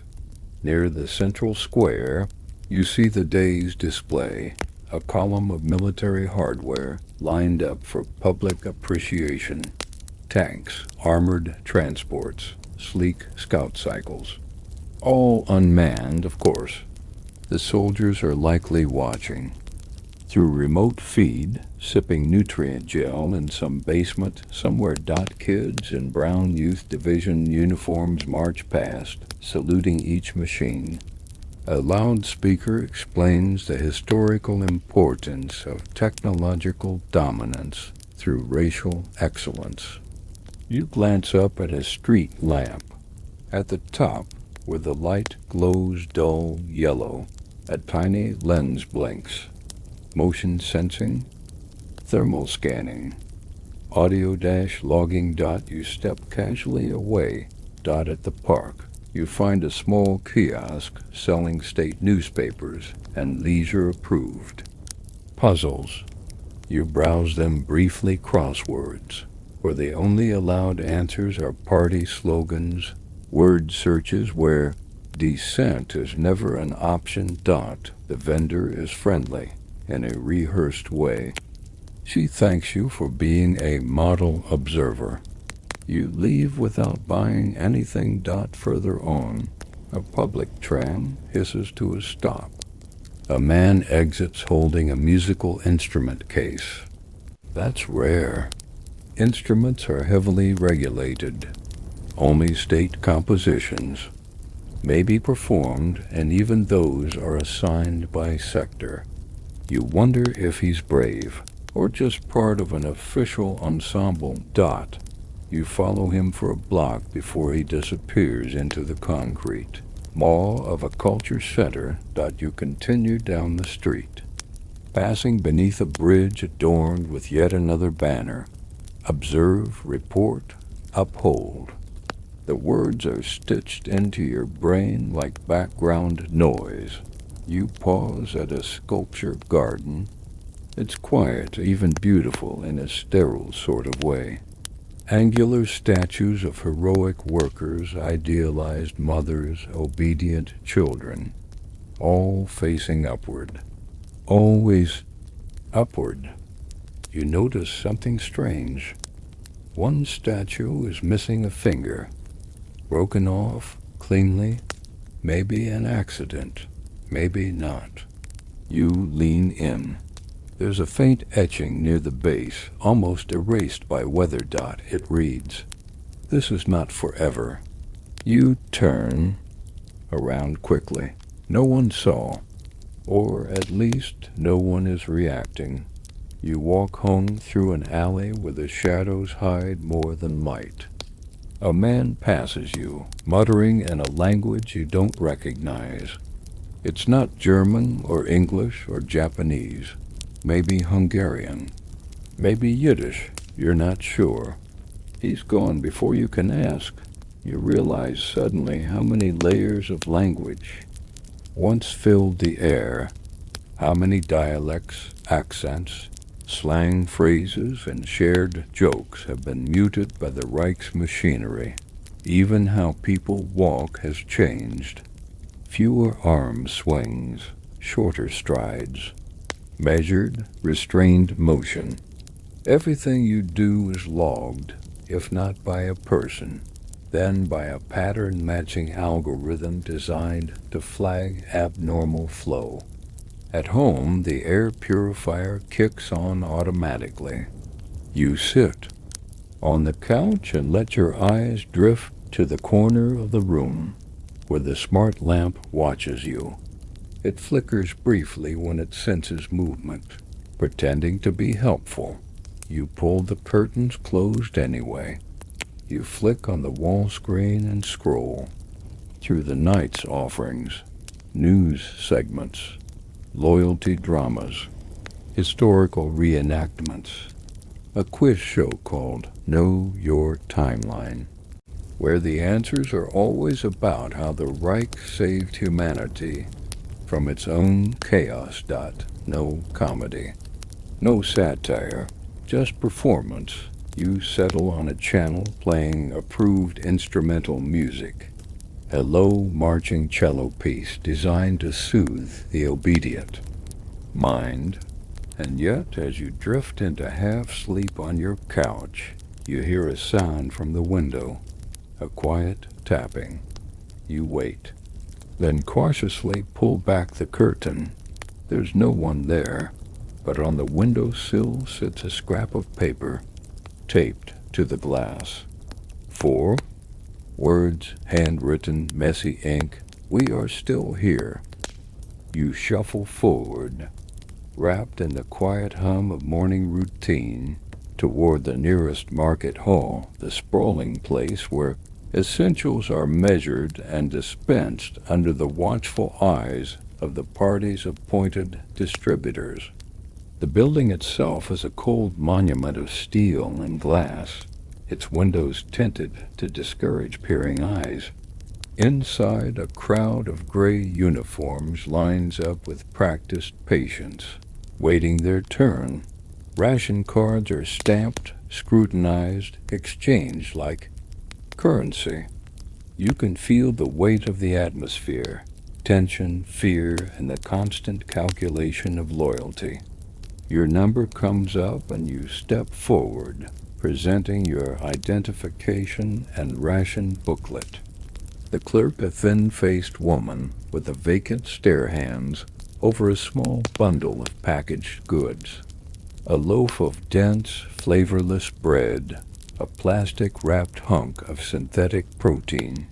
Near the central square, you see the day's display, a column of military hardware lined up for public appreciation. Tanks, armored transports, sleek scout cycles. All unmanned, of course. The soldiers are likely watching. Through remote feed, sipping nutrient gel in some basement somewhere. Kids in brown youth division uniforms march past, saluting each machine. A loudspeaker explains the historical importance of technological dominance through racial excellence. You glance up at a street lamp. At the top, where the light glows dull yellow, a tiny lens blinks. Motion sensing, thermal scanning, audio-logging. You step casually away. At the park, you find a small kiosk selling state newspapers and leisure-approved puzzles. You browse them briefly. Crosswords, where the only allowed answers are party slogans. Word searches where dissent is never an option. The vendor is friendly in a rehearsed way. She thanks you for being a model observer. You leave without buying anything. Further on, a public tram hisses to a stop. A man exits holding a musical instrument case. That's rare. Instruments are heavily regulated. Only state compositions may be performed, and even those are assigned by sector. You wonder if he's brave, or just part of an official ensemble. You follow him for a block before he disappears into the concrete maw of a culture center. You continue down the street, passing beneath a bridge adorned with yet another banner. Observe, report, uphold. The words are stitched into your brain like background noise. You pause at a sculpture garden. It's quiet, even beautiful in a sterile sort of way. Angular statues of heroic workers, idealized mothers, obedient children, all facing upward. Always upward. You notice something strange. One statue is missing a finger, broken off cleanly. Maybe an accident. Maybe not. You lean in. There's a faint etching near the base, almost erased by weather. It reads, "This is not forever." You turn around quickly. No one saw, or at least no one is reacting. You walk home through an alley where the shadows hide more than light. A man passes you, muttering in a language you don't recognize. It's not German or English or Japanese. Maybe Hungarian. Maybe Yiddish. You're not sure. He's gone before you can ask. You realize suddenly how many layers of language once filled the air, how many dialects, accents, slang phrases, and shared jokes have been muted by the Reich's machinery. Even how people walk has changed. Fewer arm swings, shorter strides, measured, restrained motion. Everything you do is logged, if not by a person, then by a pattern-matching algorithm designed to flag abnormal flow. At home, the air purifier kicks on automatically. You sit on the couch and let your eyes drift to the corner of the room where the smart lamp watches you. It flickers briefly when it senses movement, pretending to be helpful. You pull the curtains closed anyway. You flick on the wall screen and scroll through the night's offerings, news segments, loyalty dramas, historical reenactments, a quiz show called Know Your Timeline, where the answers are always about how the Reich saved humanity from its own chaos. No comedy, no satire, just performance. You settle on a channel playing approved instrumental music, a low marching cello piece designed to soothe the obedient mind. And yet, as you drift into half-sleep on your couch, you hear a sound from the window, a quiet tapping. You wait, then cautiously pull back the curtain. There's no one there, but on the windowsill sits a scrap of paper, taped to the glass. 4 words, handwritten, messy ink, "We are still here." You shuffle forward, wrapped in the quiet hum of morning routine, toward the nearest market hall, the sprawling place where essentials are measured and dispensed under the watchful eyes of the party's appointed distributors. The building itself is a cold monument of steel and glass, its windows tinted to discourage peering eyes. Inside, a crowd of gray uniforms lines up with practiced patients, waiting their turn. Ration cards are stamped, scrutinized, exchanged like currency. You can feel the weight of the atmosphere, tension, fear, and the constant calculation of loyalty. Your number comes up and you step forward, presenting your identification and ration booklet. The clerk, a thin-faced woman with a vacant stare, hands over a small bundle of packaged goods. A loaf of dense, flavorless bread, a plastic-wrapped hunk of synthetic protein,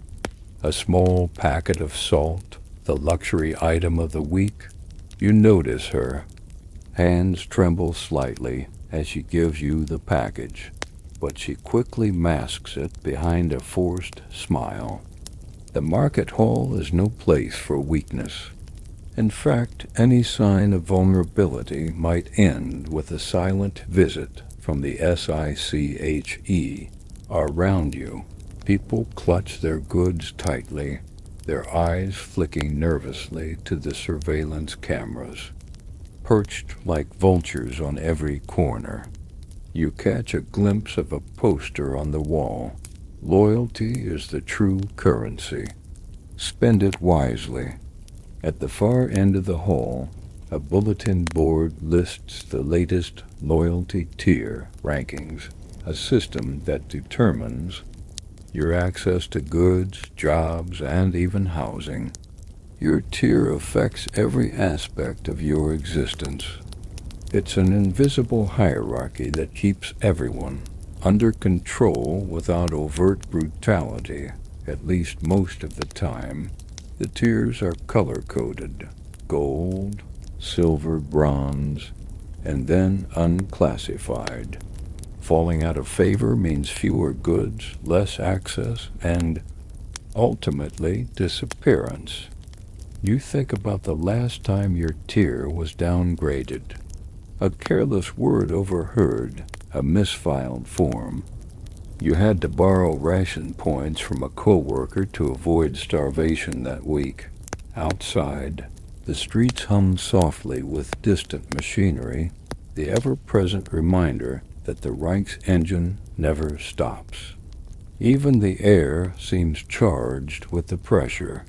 a small packet of salt, the luxury item of the week. You notice her. Hands tremble slightly as she gives you the package, but she quickly masks it behind a forced smile. The market hall is no place for weakness. In fact, any sign of vulnerability might end with a silent visit from the SICHE. Around you, people clutch their goods tightly, their eyes flicking nervously to the surveillance cameras, perched like vultures on every corner. You catch a glimpse of a poster on the wall. Loyalty is the true currency. Spend it wisely. At the far end of the hall, a bulletin board lists the latest loyalty tier rankings, a system that determines your access to goods, jobs, and even housing. Your tier affects every aspect of your existence. It's an invisible hierarchy that keeps everyone under control without overt brutality, at least most of the time. The tiers are color-coded: gold, silver, bronze, and then unclassified. Falling out of favor means fewer goods, less access, and ultimately disappearance. You think about the last time your tier was downgraded. A careless word overheard, a misfiled form. You had to borrow ration points from a coworker to avoid starvation that week. Outside, the streets hum softly with distant machinery, the ever-present reminder that the Reich's engine never stops. Even the air seems charged with the pressure.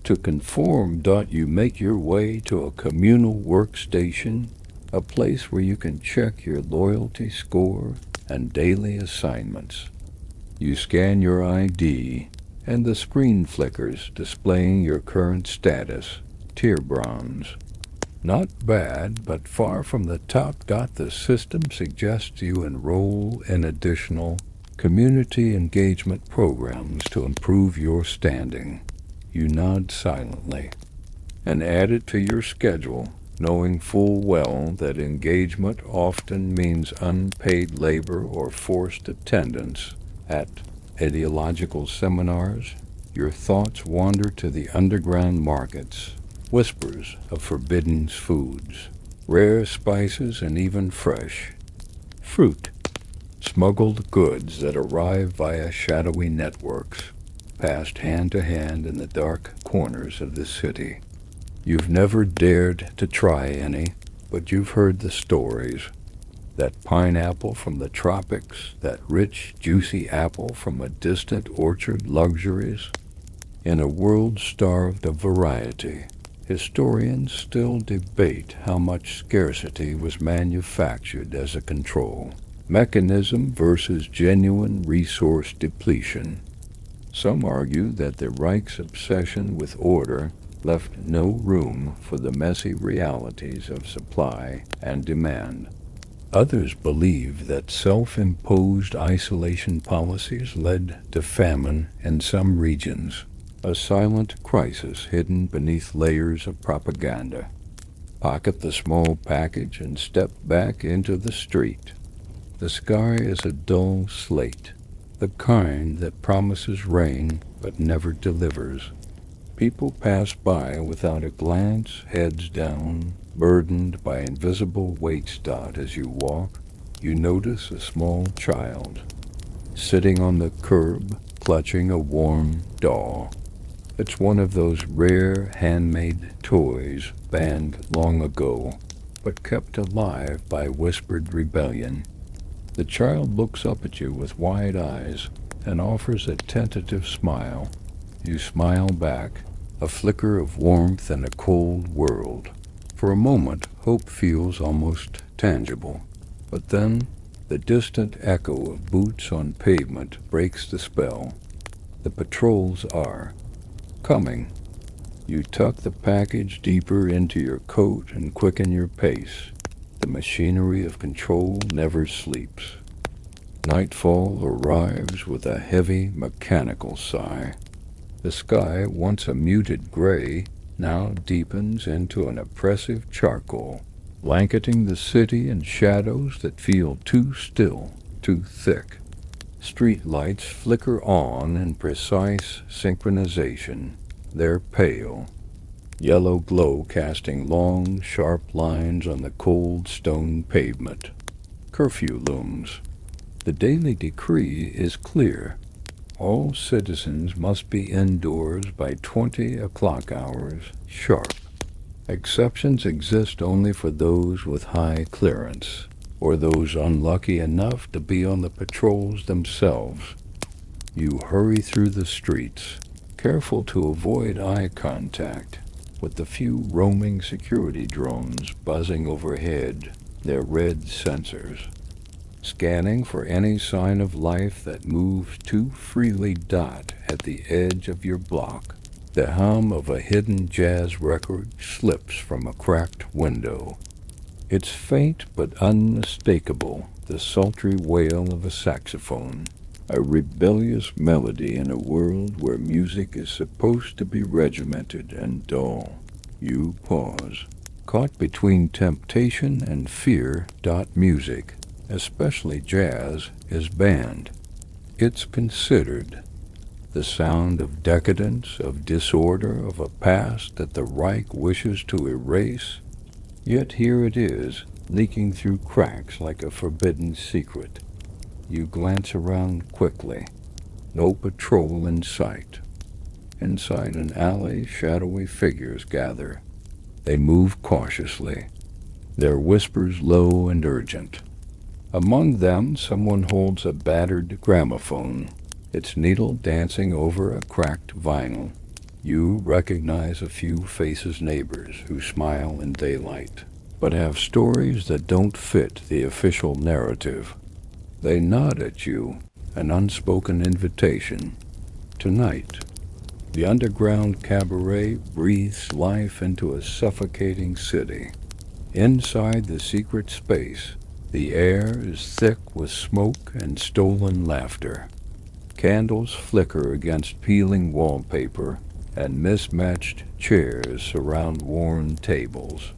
To conform, you make your way to a communal workstation, a place where you can check your loyalty score and daily assignments. You scan your ID, and the screen flickers, displaying your current status, tier bronze. Not bad, but far from the top. The system suggests you enroll in additional community engagement programs to improve your standing. You nod silently and add it to your schedule, knowing full well that engagement often means unpaid labor or forced attendance. At ideological seminars, your thoughts wander to the underground markets, whispers of forbidden foods, rare spices, and even fresh fruit, smuggled goods that arrive via shadowy networks, passed hand to hand in the dark corners of the city. You've never dared to try any, but you've heard the stories. That pineapple from the tropics, that rich, juicy apple from a distant orchard, luxuries. In a world starved of variety, historians still debate how much scarcity was manufactured as a control mechanism versus genuine resource depletion. Some argue that the Reich's obsession with order left no room for the messy realities of supply and demand. Others believe that self-imposed isolation policies led to famine in some regions, a silent crisis hidden beneath layers of propaganda. Pocket the small package and step back into the street. The sky is a dull slate, the kind that promises rain but never delivers. People pass by without a glance, heads down, burdened by invisible weights. As you walk, you notice a small child, sitting on the curb, clutching a warm doll. It's one of those rare handmade toys banned long ago, but kept alive by whispered rebellion. The child looks up at you with wide eyes and offers a tentative smile. You smile back, a flicker of warmth in a cold world. For a moment, hope feels almost tangible. But then, the distant echo of boots on pavement breaks the spell. The patrols are coming. You tuck the package deeper into your coat and quicken your pace. The machinery of control never sleeps. Nightfall arrives with a heavy mechanical sigh. The sky, once a muted gray, now deepens into an oppressive charcoal, blanketing the city in shadows that feel too still, too thick. Street lights flicker on in precise synchronization. They're pale, yellow glow casting long, sharp lines on the cold stone pavement. Curfew looms. The daily decree is clear. All citizens must be indoors by 20 o'clock hours sharp. Exceptions exist only for those with high clearance, or those unlucky enough to be on the patrols themselves. You hurry through the streets, careful to avoid eye contact, with the few roaming security drones buzzing overhead, their red sensors, scanning for any sign of life that moves too freely. At the edge of your block, the hum of a hidden jazz record slips from a cracked window. It's faint but unmistakable, the sultry wail of a saxophone, a rebellious melody in a world where music is supposed to be regimented and dull. You pause. Caught between temptation and fear. Music, especially jazz, is banned. It's considered the sound of decadence, of disorder, of a past that the Reich wishes to erase. Yet here it is, leaking through cracks like a forbidden secret. You glance around quickly. No patrol in sight. Inside an alley, shadowy figures gather. They move cautiously, their whispers low and urgent. Among them, someone holds a battered gramophone, its needle dancing over a cracked vinyl. You recognize a few faces, neighbors who smile in daylight, but have stories that don't fit the official narrative. They nod at you, an unspoken invitation. Tonight, the underground cabaret breathes life into a suffocating city. Inside the secret space, the air is thick with smoke and stolen laughter. Candles flicker against peeling wallpaper, and mismatched chairs surround worn tables.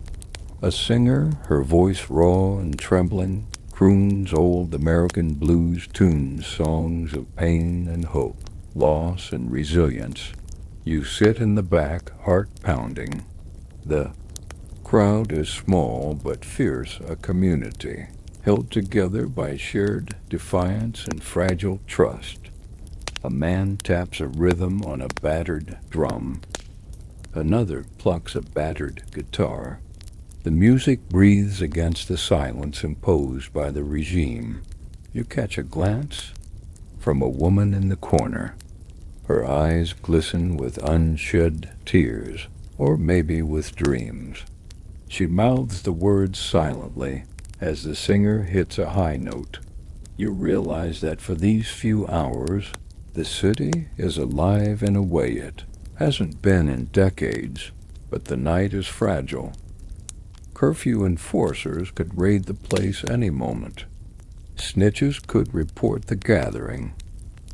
A singer, her voice raw and trembling, croons old American blues tunes, songs of pain and hope, loss and resilience. You sit in the back, heart pounding. The crowd is small but fierce, a community, held together by shared defiance and fragile trust. A man taps a rhythm on a battered drum. Another plucks a battered guitar. The music breathes against the silence imposed by the regime. You catch a glance from a woman in the corner. Her eyes glisten with unshed tears, or maybe with dreams. She mouths the words silently as the singer hits a high note. You realize that for these few hours, the city is alive in a way it hasn't been in decades, but the night is fragile. Curfew enforcers could raid the place any moment. Snitches could report the gathering.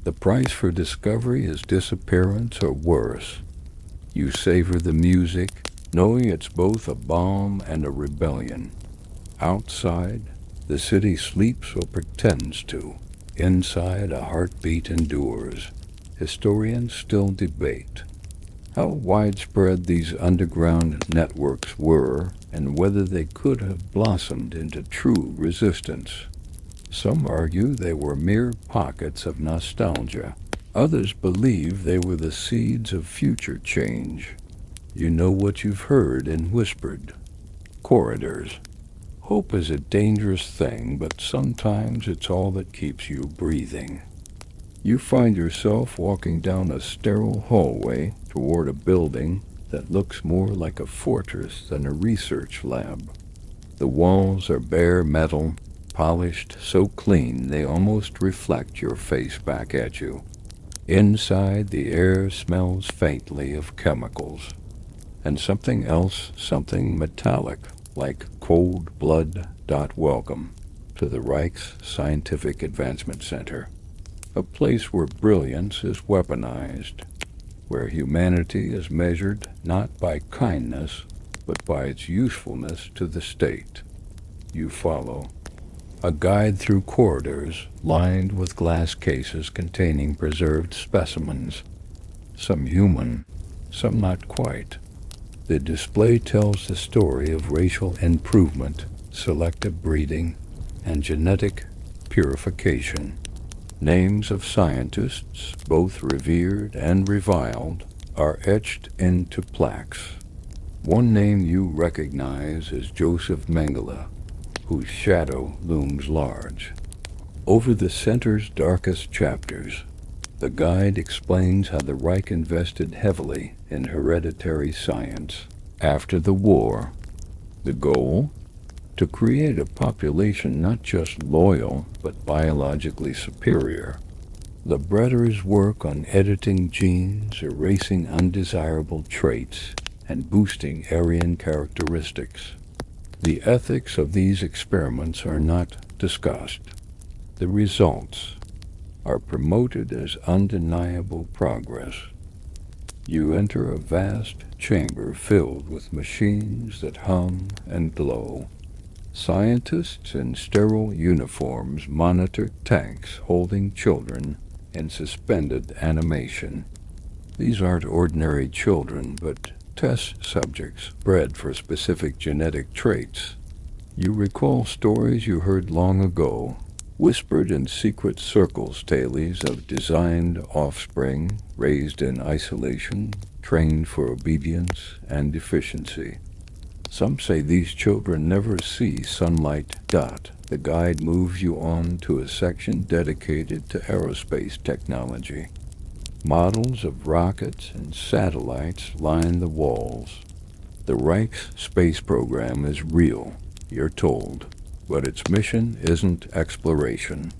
The price for discovery is disappearance or worse. You savor the music, knowing it's both a balm and a rebellion. Outside, the city sleeps or pretends to. Inside, a heartbeat endures. Historians still debate how widespread these underground networks were and whether they could have blossomed into true resistance. Some argue they were mere pockets of nostalgia. Others believe they were the seeds of future change. You know what you've heard and whispered. Corridors. Hope is a dangerous thing, but sometimes it's all that keeps you breathing. You find yourself walking down a sterile hallway toward a building that looks more like a fortress than a research lab. The walls are bare metal, polished so clean they almost reflect your face back at you. Inside, the air smells faintly of chemicals, and something else, something metallic, like cold blood. Welcome to the Reich's Scientific Advancement Center, a place where brilliance is weaponized, where humanity is measured not by kindness, but by its usefulness to the state. You follow a guide through corridors lined with glass cases containing preserved specimens, some human, some not quite. The display tells the story of racial improvement, selective breeding, and genetic purification. Names of scientists, both revered and reviled, are etched into plaques. One name you recognize is Joseph Mengele, whose shadow looms large. Over the center's darkest chapters, the guide explains how the Reich invested heavily in hereditary science. After the war, the goal? To create a population not just loyal, but biologically superior. The Bretter's work on editing genes, erasing undesirable traits, and boosting Aryan characteristics. The ethics of these experiments are not discussed. The results are promoted as undeniable progress. You enter a vast chamber filled with machines that hum and glow. Scientists in sterile uniforms monitor tanks holding children in suspended animation. These aren't ordinary children, but test subjects bred for specific genetic traits. You recall stories you heard long ago, whispered in secret circles, tales of designed offspring raised in isolation, trained for obedience and efficiency. Some say these children never see sunlight. The guide moves you on to a section dedicated to aerospace technology. Models of rockets and satellites line the walls. The Reich's space program is real, you're told, but its mission isn't exploration.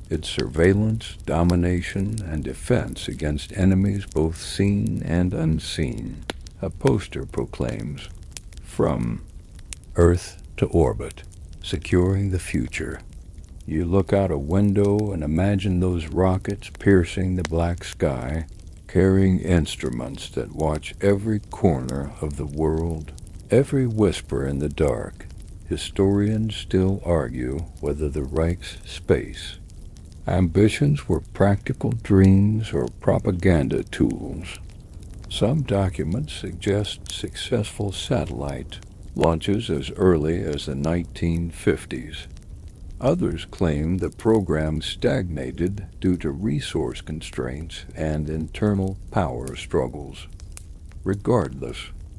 It's surveillance, domination, and defense against enemies both seen and unseen. A poster proclaims, "From Earth to orbit, securing the future." You look out a window and imagine those rockets piercing the black sky, carrying instruments that watch every corner of the world, every whisper in the dark. Historians still argue whether the Reich's space ambitions were practical dreams or propaganda tools. Some documents suggest successful satellite launches as early as the 1950s. Others claim the program stagnated due to resource constraints and internal power struggles. Regardless,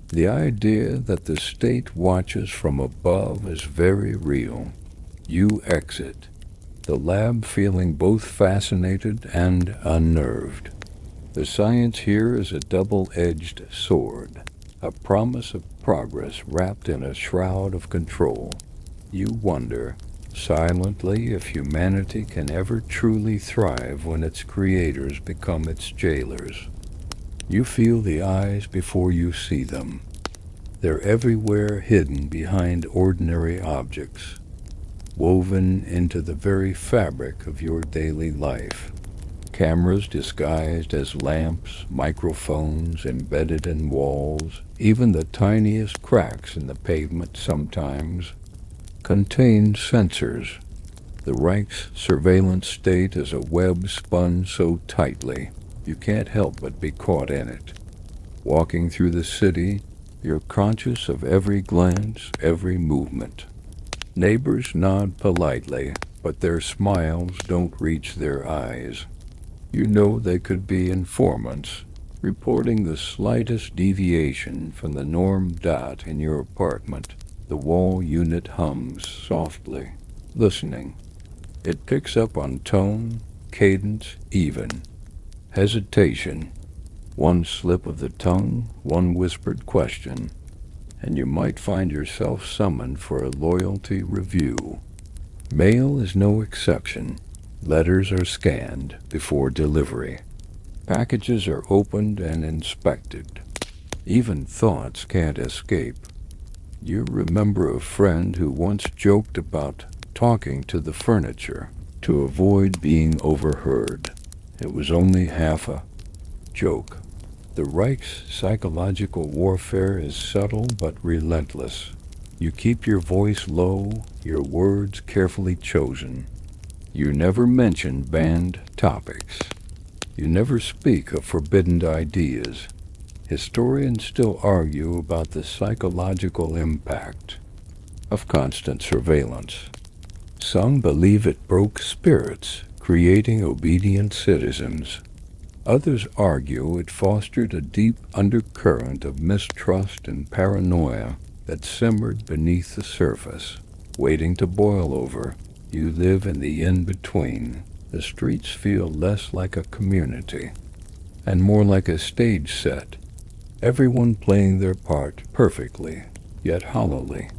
the idea that the state watches from above is very real. You exit the lab feeling both fascinated and unnerved. The science here is a double-edged sword, a promise of progress wrapped in a shroud of control. You wonder, silently, if humanity can ever truly thrive when its creators become its jailers. You feel the eyes before you see them. They're everywhere, hidden behind ordinary objects, woven into the very fabric of your daily life. Cameras disguised as lamps, microphones embedded in walls, even the tiniest cracks in the pavement sometimes contain sensors. The Reich's surveillance state is a web spun so tightly you can't help but be caught in it. Walking through the city, you're conscious of every glance, every movement. Neighbors nod politely, but their smiles don't reach their eyes. You know they could be informants, reporting the slightest deviation from the norm. In your apartment, the wall unit hums softly, listening. It picks up on tone, cadence, even hesitation. One slip of the tongue, one whispered question, and you might find yourself summoned for a loyalty review. Mail is no exception. Letters are scanned before delivery. Packages are opened and inspected. Even thoughts can't escape. You remember a friend who once joked about talking to the furniture to avoid being overheard. It was only half a joke. The Reich's psychological warfare is subtle but relentless. You keep your voice low, your words carefully chosen. You never mention banned topics. You never speak of forbidden ideas. Historians still argue about the psychological impact of constant surveillance. Some believe it broke spirits, creating obedient citizens. Others argue it fostered a deep undercurrent of mistrust and paranoia that simmered beneath the surface, waiting to boil over. You live in the in-between. The streets feel less like a community and more like a stage set, everyone playing their part perfectly, yet hollowly.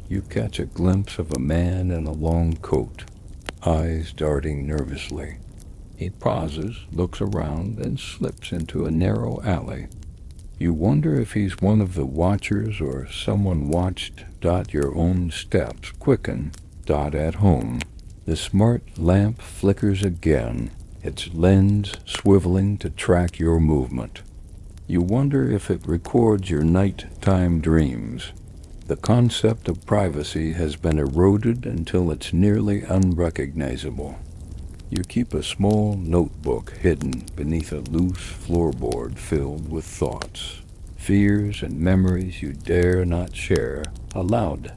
You catch a glimpse of a man in a long coat, eyes darting nervously. He pauses, looks around, and slips into a narrow alley. You wonder if he's one of the watchers or someone watched. Your own steps quicken. At home, the smart lamp flickers again, its lens swiveling to track your movement. You wonder if it records your nighttime dreams. The concept of privacy has been eroded until it's nearly unrecognizable. You keep a small notebook hidden beneath a loose floorboard filled with thoughts, fears and memories you dare not share aloud.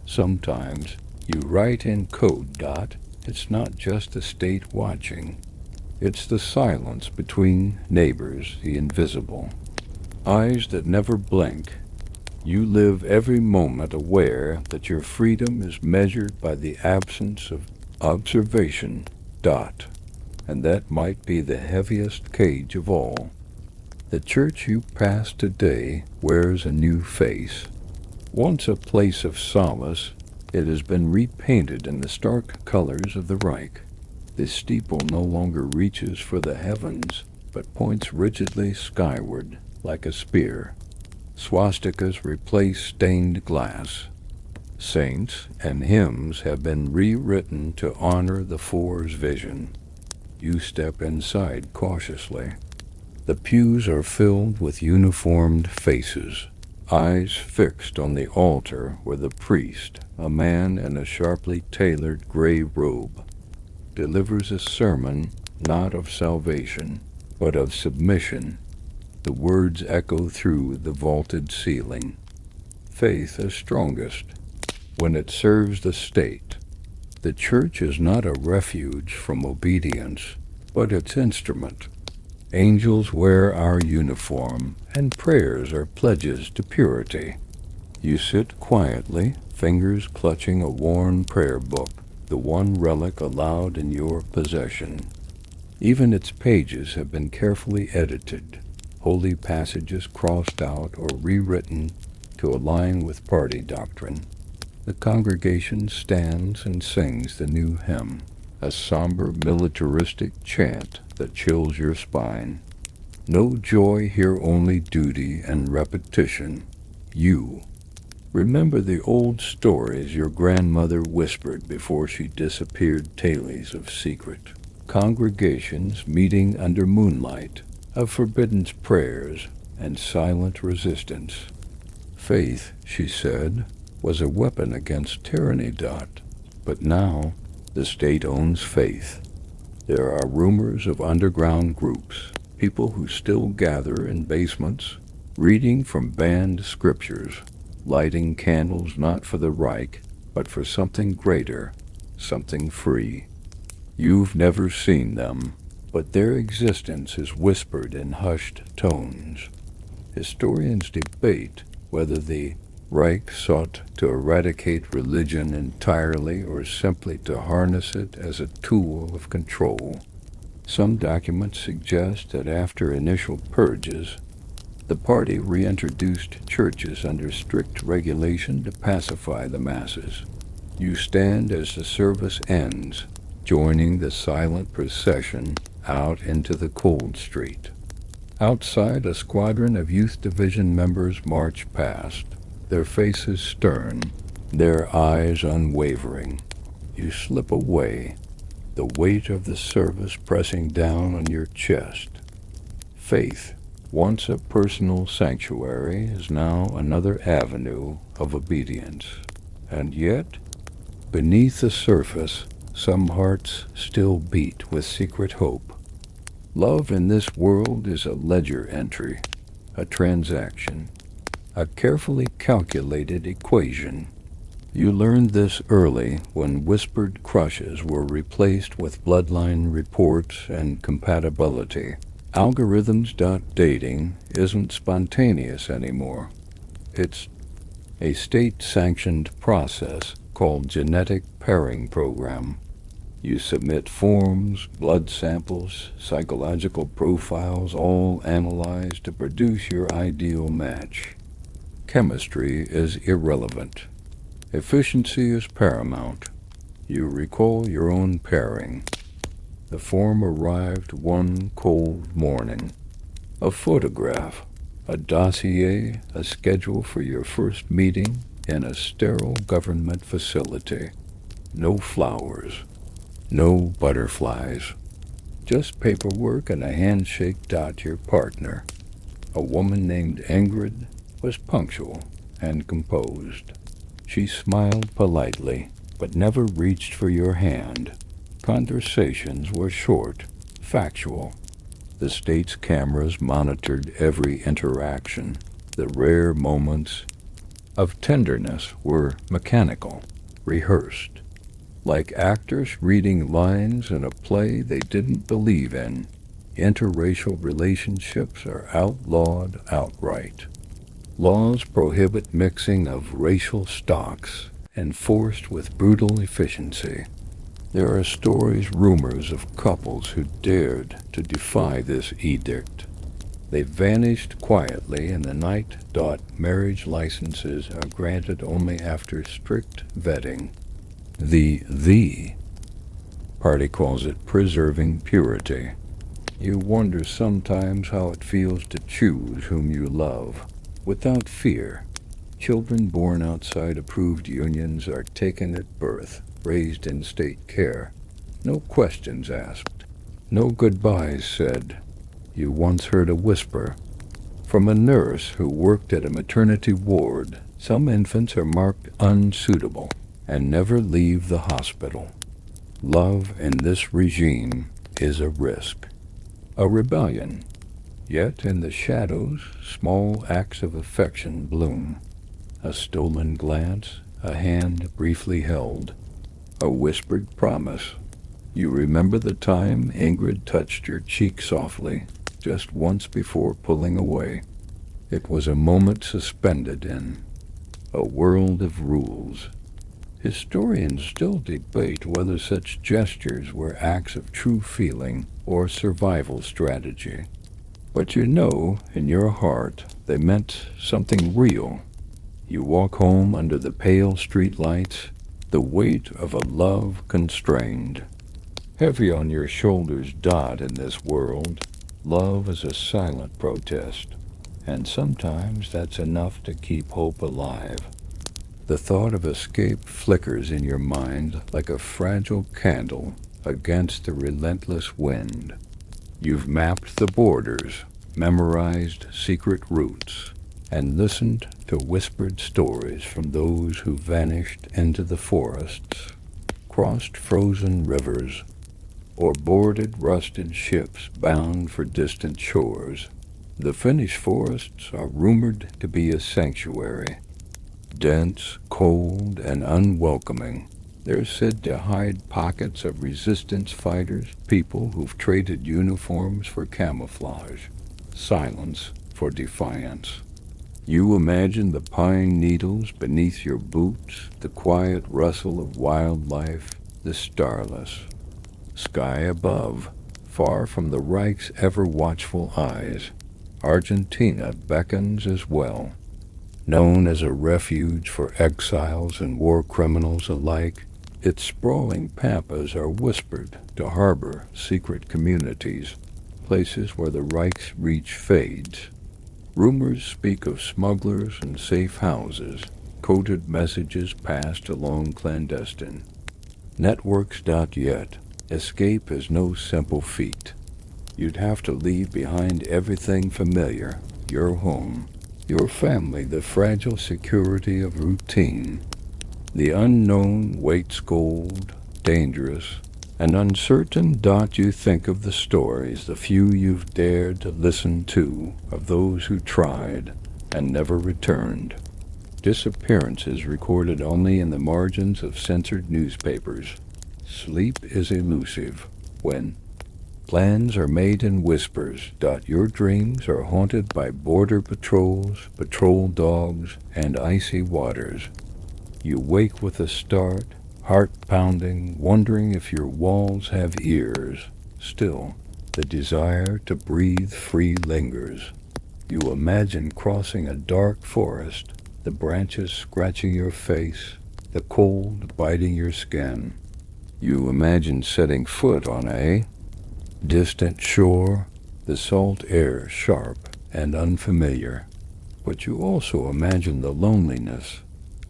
Sometimes you write in code. It's not just the state watching. It's the silence between neighbors, the invisible. Eyes that never blink. You live every moment aware that your freedom is measured by the absence of observation. And that might be the heaviest cage of all. The church you pass today wears a new face. Once a place of solace, it has been repainted in the stark colors of the Reich. The steeple no longer reaches for the heavens, but points rigidly skyward like a spear. Swastikas replace stained glass. Saints and hymns have been rewritten to honor the Four's vision. You step inside cautiously. The pews are filled with uniformed faces, eyes fixed on the altar where the priest, a man in a sharply tailored gray robe, delivers a sermon not of salvation, but of submission. The words echo through the vaulted ceiling. Faith is strongest when it serves the state. The church is not a refuge from obedience, but its instrument. Angels wear our uniform, and prayers are pledges to purity. You sit quietly, fingers clutching a worn prayer book, the one relic allowed in your possession. Even its pages have been carefully edited, holy passages crossed out or rewritten to align with party doctrine. The congregation stands and sings the new hymn, a somber militaristic chant that chills your spine. No joy here, only duty and repetition. You. Remember the old stories your grandmother whispered before she disappeared, tales of secret congregations meeting under moonlight, of forbidden prayers and silent resistance. Faith, she said, was a weapon against tyranny. But now the state owns faith. There are rumors of underground groups, people who still gather in basements, reading from banned scriptures, lighting candles not for the Reich, but for something greater, something free. You've never seen them, but their existence is whispered in hushed tones. Historians debate whether the Reich sought to eradicate religion entirely or simply to harness it as a tool of control. Some documents suggest that after initial purges, the party reintroduced churches under strict regulation to pacify the masses. You stand as the service ends, joining the silent procession out into the cold street. Outside, a squadron of youth division members march past, their faces stern, their eyes unwavering. You slip away, the weight of the service pressing down on your chest. Faith, once a personal sanctuary, is now another avenue of obedience. And yet, beneath the surface, some hearts still beat with secret hope. Love in this world is a ledger entry, a transaction, a carefully calculated equation. You learned this early when whispered crushes were replaced with bloodline reports and compatibility. Algorithms. Dating isn't spontaneous anymore. It's a state-sanctioned process called genetic pairing program. You submit forms, blood samples, psychological profiles, all analyzed to produce your ideal match. Chemistry is irrelevant. Efficiency is paramount. You recall your own pairing. The form arrived one cold morning. A photograph, a dossier, a schedule for your first meeting in a sterile government facility. No flowers, no butterflies, just paperwork and a handshake. Your partner. A woman named Ingrid was punctual and composed. She smiled politely, but never reached for your hand. Conversations were short, factual. The state's cameras monitored every interaction. The rare moments of tenderness were mechanical, rehearsed, like actors reading lines in a play they didn't believe in. Interracial relationships are outlawed outright. Laws prohibit mixing of racial stocks, enforced with brutal efficiency. There are stories, rumors of couples who dared to defy this edict. They vanished quietly in the night. Marriage licenses are granted only after strict vetting. The party calls it preserving purity. You wonder sometimes how it feels to choose whom you love, without fear. Children born outside approved unions are taken at birth, raised in state care. No questions asked, no goodbyes said. You once heard a whisper from a nurse who worked at a maternity ward. Some infants are marked unsuitable and never leave the hospital. Love in this regime is a risk, a rebellion. Yet in the shadows, small acts of affection bloom. A stolen glance, a hand briefly held, a whispered promise. You remember the time Ingrid touched your cheek softly, just once before pulling away. It was a moment suspended in a world of rules. Historians still debate whether such gestures were acts of true feeling or survival strategy. But you know, in your heart, they meant something real. You walk home under the pale street lights, the weight of a love constrained. Heavy on your shoulders. In this world, love is a silent protest, and sometimes that's enough to keep hope alive. The thought of escape flickers in your mind like a fragile candle against the relentless wind. You've mapped the borders, memorized secret routes, and listened to whispered stories from those who vanished into the forests, crossed frozen rivers, or boarded rusted ships bound for distant shores. The Finnish forests are rumored to be a sanctuary. Dense, cold, and unwelcoming, they're said to hide pockets of resistance fighters, people who've traded uniforms for camouflage, silence for defiance. You imagine the pine needles beneath your boots, the quiet rustle of wildlife, the starless sky above, far from the Reich's ever-watchful eyes. Argentina beckons as well. Known as a refuge for exiles and war criminals alike, its sprawling pampas are whispered to harbor secret communities, places where the Reich's reach fades. Rumors speak of smugglers and safe houses, coded messages passed along clandestine. Networks. Yet, escape is no simple feat. You'd have to leave behind everything familiar, your home, your family, the fragile security of routine. The unknown waits cold, dangerous, and uncertain. You think of the stories, the few you've dared to listen to, of those who tried and never returned. Disappearances recorded only in the margins of censored newspapers. Sleep is elusive when plans are made in whispers. Your dreams are haunted by border patrols, patrol dogs, and icy waters. You wake with a start, heart pounding, wondering if your walls have ears. Still, the desire to breathe free lingers. You imagine crossing a dark forest, the branches scratching your face, the cold biting your skin. You imagine setting foot on a distant shore, the salt air sharp and unfamiliar. But you also imagine the loneliness.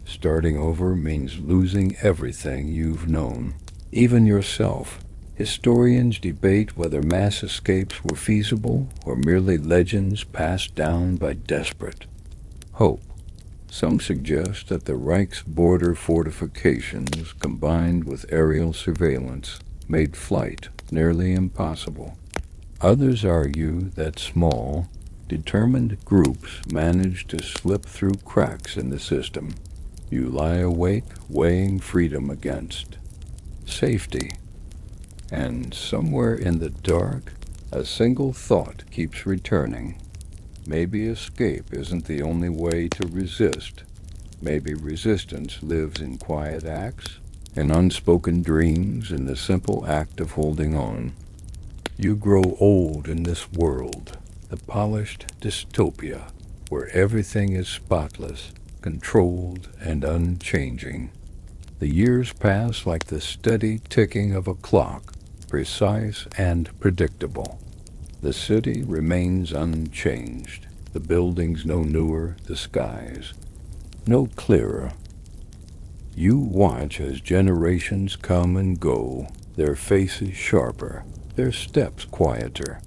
Starting over means losing everything you've known, even yourself. Historians debate whether mass escapes were feasible or merely legends passed down by desperate hope. Some suggest that the Reich's border fortifications, combined with aerial surveillance, made flight nearly impossible. Others argue that small, determined groups managed to slip through cracks in the system. You lie awake, weighing freedom against safety. And somewhere in the dark, a single thought keeps returning. Maybe escape isn't the only way to resist. Maybe resistance lives in quiet acts, in unspoken dreams, in the simple act of holding on. You grow old in this world, the polished dystopia, where everything is spotless, controlled, and unchanging. The years pass like the steady ticking of a clock, precise and predictable. The city remains unchanged, the buildings no newer, the skies no clearer. You watch as generations come and go, their faces sharper, their steps quieter.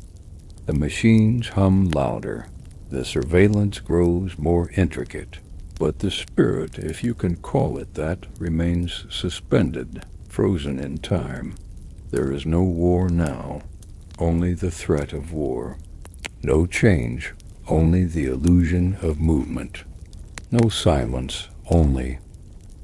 The machines hum louder, the surveillance grows more intricate, but the spirit, if you can call it that, remains suspended, frozen in time. There is no war now, only the threat of war. No change, only the illusion of movement. No silence, only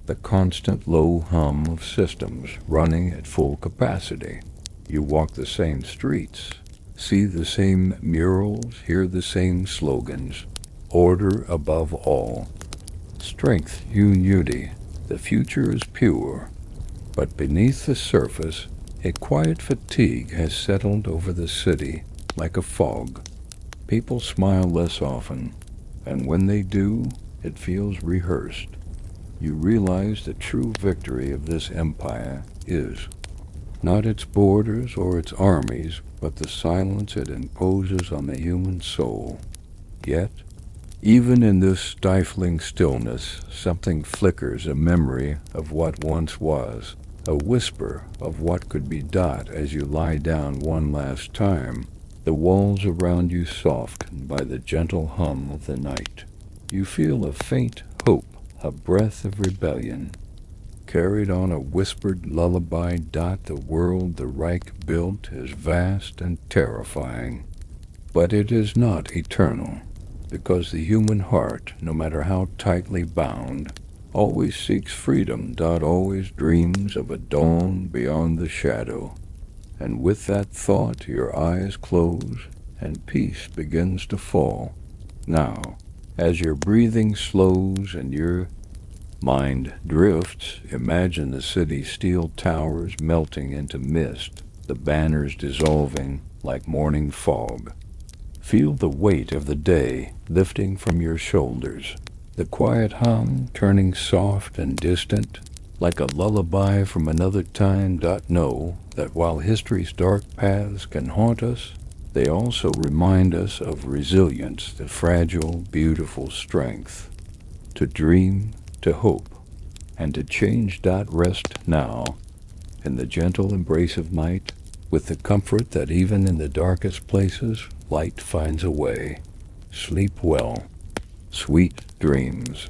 the constant low hum of systems running at full capacity. You walk the same streets, see the same murals, hear the same slogans. Order above all. Strength, unity. The future is pure. But beneath the surface, a quiet fatigue has settled over the city like a fog. People smile less often, and when they do, it feels rehearsed. You realize the true victory of this empire is not its borders or its armies, but the silence it imposes on the human soul. Yet, even in this stifling stillness, something flickers, a memory of what once was, a whisper of what could be as you lie down one last time, the walls around you softened by the gentle hum of the night. You feel a faint hope, a breath of rebellion. Carried on a whispered lullaby. The world the Reich built is vast and terrifying. But it is not eternal, because the human heart, no matter how tightly bound, always seeks freedom. Always dreams of a dawn beyond the shadow. And with that thought, your eyes close and peace begins to fall. Now, as your breathing slows and your mind drifts, imagine the city's steel towers melting into mist, the banners dissolving like morning fog. Feel the weight of the day lifting from your shoulders, the quiet hum turning soft and distant, like a lullaby from another time. Know that while history's dark paths can haunt us, they also remind us of resilience, the fragile, beautiful strength to dream, to hope, and to change. Rest now in the gentle embrace of night, with the comfort that even in the darkest places, light finds a way. Sleep well. Sweet dreams.